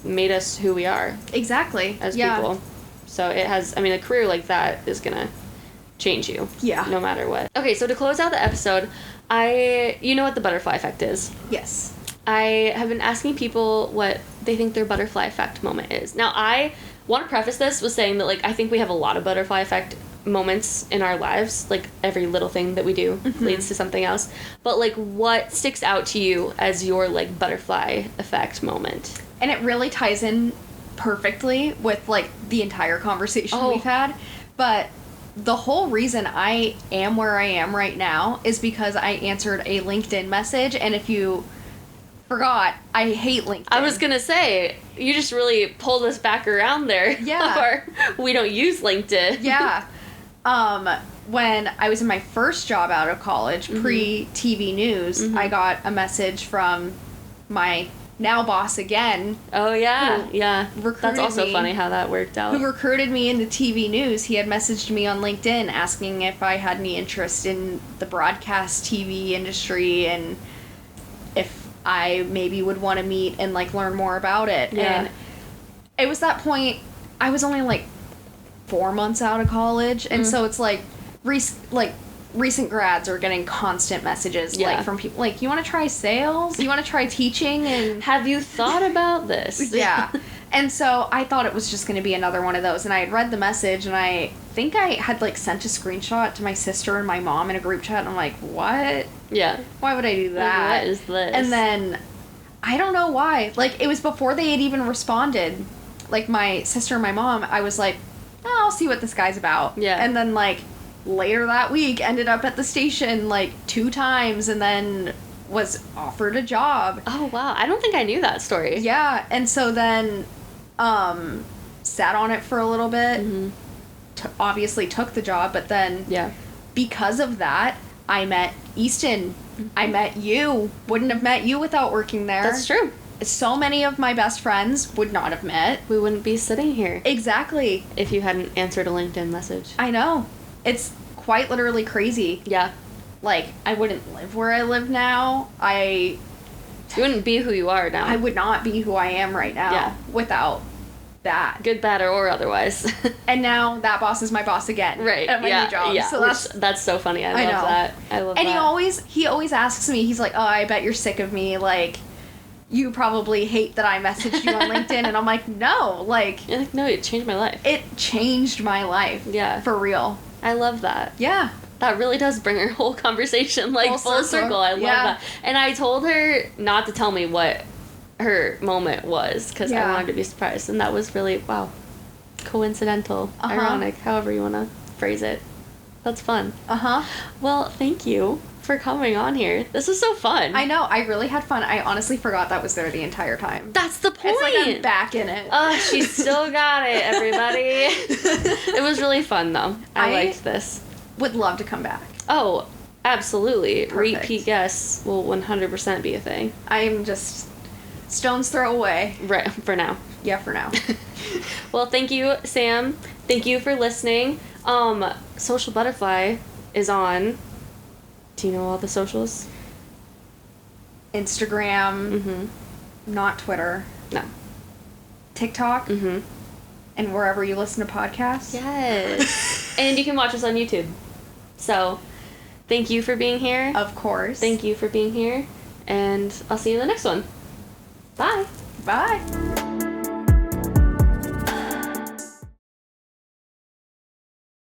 [SPEAKER 1] made us who we are.
[SPEAKER 2] Exactly.
[SPEAKER 1] As people. So it has, I mean, a career like that is going to change you.
[SPEAKER 2] Yeah.
[SPEAKER 1] No matter what. Okay, so to close out the episode, you know what the butterfly effect is?
[SPEAKER 2] Yes.
[SPEAKER 1] I have been asking people what they think their butterfly effect moment is. Now, I want to preface this with saying that, like, I think we have a lot of butterfly effect moments in our lives. Like, every little thing that we do leads to something else. But, like, what sticks out to you as your, like, butterfly effect moment?
[SPEAKER 2] And it really ties in perfectly with, like, the entire conversation we've had. But the whole reason I am where I am right now is because I answered a LinkedIn message, and if you forgot, I hate LinkedIn.
[SPEAKER 1] I was gonna say, you just really pulled us back around there.
[SPEAKER 2] Yeah.
[SPEAKER 1] Or we don't use LinkedIn.
[SPEAKER 2] Yeah. When I was in my first job out of college, pre-TV news, I got a message from my now boss again.
[SPEAKER 1] Oh, yeah. Yeah. That's also
[SPEAKER 2] me,
[SPEAKER 1] funny how that worked out.
[SPEAKER 2] Who recruited me into TV news. He had messaged me on LinkedIn asking if I had any interest in the broadcast TV industry and if I maybe would want to meet and, like, learn more about it.
[SPEAKER 1] Yeah.
[SPEAKER 2] And it was that point, I was only, like, 4 months out of college, and so it's, like, recent grads are getting constant messages, like, from people, like, you want to try sales? You want to try teaching? And
[SPEAKER 1] have you thought about this?
[SPEAKER 2] Yeah. And so I thought it was just going to be another one of those, and I had read the message, and I think I had, like, sent a screenshot to my sister and my mom in a group chat, and I'm like, what?
[SPEAKER 1] Yeah.
[SPEAKER 2] Why would I do that?
[SPEAKER 1] Like, what is this?
[SPEAKER 2] And then, I don't know why. Like, it was before they had even responded. Like, my sister and my mom, I was like, oh, I'll see what this guy's about.
[SPEAKER 1] Yeah.
[SPEAKER 2] And then, like, later that week, ended up at the station, like, 2 times, and then was offered a job.
[SPEAKER 1] Oh, wow. I don't think I knew that story.
[SPEAKER 2] Yeah. And so then, sat on it for a little bit. Obviously took the job, but then because of that, I met Easton. I met you. Wouldn't have met you without working there.
[SPEAKER 1] That's true.
[SPEAKER 2] So many of my best friends would not have met.
[SPEAKER 1] We wouldn't be sitting here.
[SPEAKER 2] Exactly.
[SPEAKER 1] If you hadn't answered a LinkedIn message.
[SPEAKER 2] I know. It's quite literally crazy.
[SPEAKER 1] Yeah.
[SPEAKER 2] Like, I wouldn't live where I live now.
[SPEAKER 1] You wouldn't be who you are now.
[SPEAKER 2] I would not be who I am right now without that.
[SPEAKER 1] Good, bad, or otherwise.
[SPEAKER 2] And now that boss is my boss again.
[SPEAKER 1] Right.
[SPEAKER 2] At my new job.
[SPEAKER 1] Yeah.
[SPEAKER 2] So
[SPEAKER 1] that's so funny. I love that. I love
[SPEAKER 2] and
[SPEAKER 1] that.
[SPEAKER 2] And he always asks me, he's like, oh, I bet you're sick of me. Like, you probably hate that I messaged you on LinkedIn. And I'm like, no. Like,
[SPEAKER 1] you're like, no, it changed my life.
[SPEAKER 2] It changed my life.
[SPEAKER 1] Yeah.
[SPEAKER 2] For real.
[SPEAKER 1] I love that.
[SPEAKER 2] Yeah.
[SPEAKER 1] That really does bring our whole conversation, like, full circle. I love that. And I told her not to tell me what her moment was, because I wanted to be surprised. And that was really, wow, coincidental, ironic, however you want to phrase it. That's fun. Well, thank you for coming on here. This was so fun.
[SPEAKER 2] I know. I really had fun. I honestly forgot that was there the entire time.
[SPEAKER 1] That's the point.
[SPEAKER 2] It's like I'm back in it.
[SPEAKER 1] She still got it, everybody. It was really fun, though. I liked this.
[SPEAKER 2] Would love to come back.
[SPEAKER 1] Oh, absolutely.
[SPEAKER 2] Perfect.
[SPEAKER 1] Repeat guests will 100% be a thing.
[SPEAKER 2] I'm just stone's throw away.
[SPEAKER 1] Right, for now.
[SPEAKER 2] Yeah, for now.
[SPEAKER 1] Well, thank you, Sam. Thank you for listening. Social Butterfly is on. Do you know all the socials?
[SPEAKER 2] Instagram. Not Twitter.
[SPEAKER 1] No.
[SPEAKER 2] TikTok. And wherever you listen to podcasts.
[SPEAKER 1] Yes. And you can watch us on YouTube. So, thank you for being here.
[SPEAKER 2] Of course.
[SPEAKER 1] Thank you for being here. And I'll see you in the next one. Bye.
[SPEAKER 2] Bye.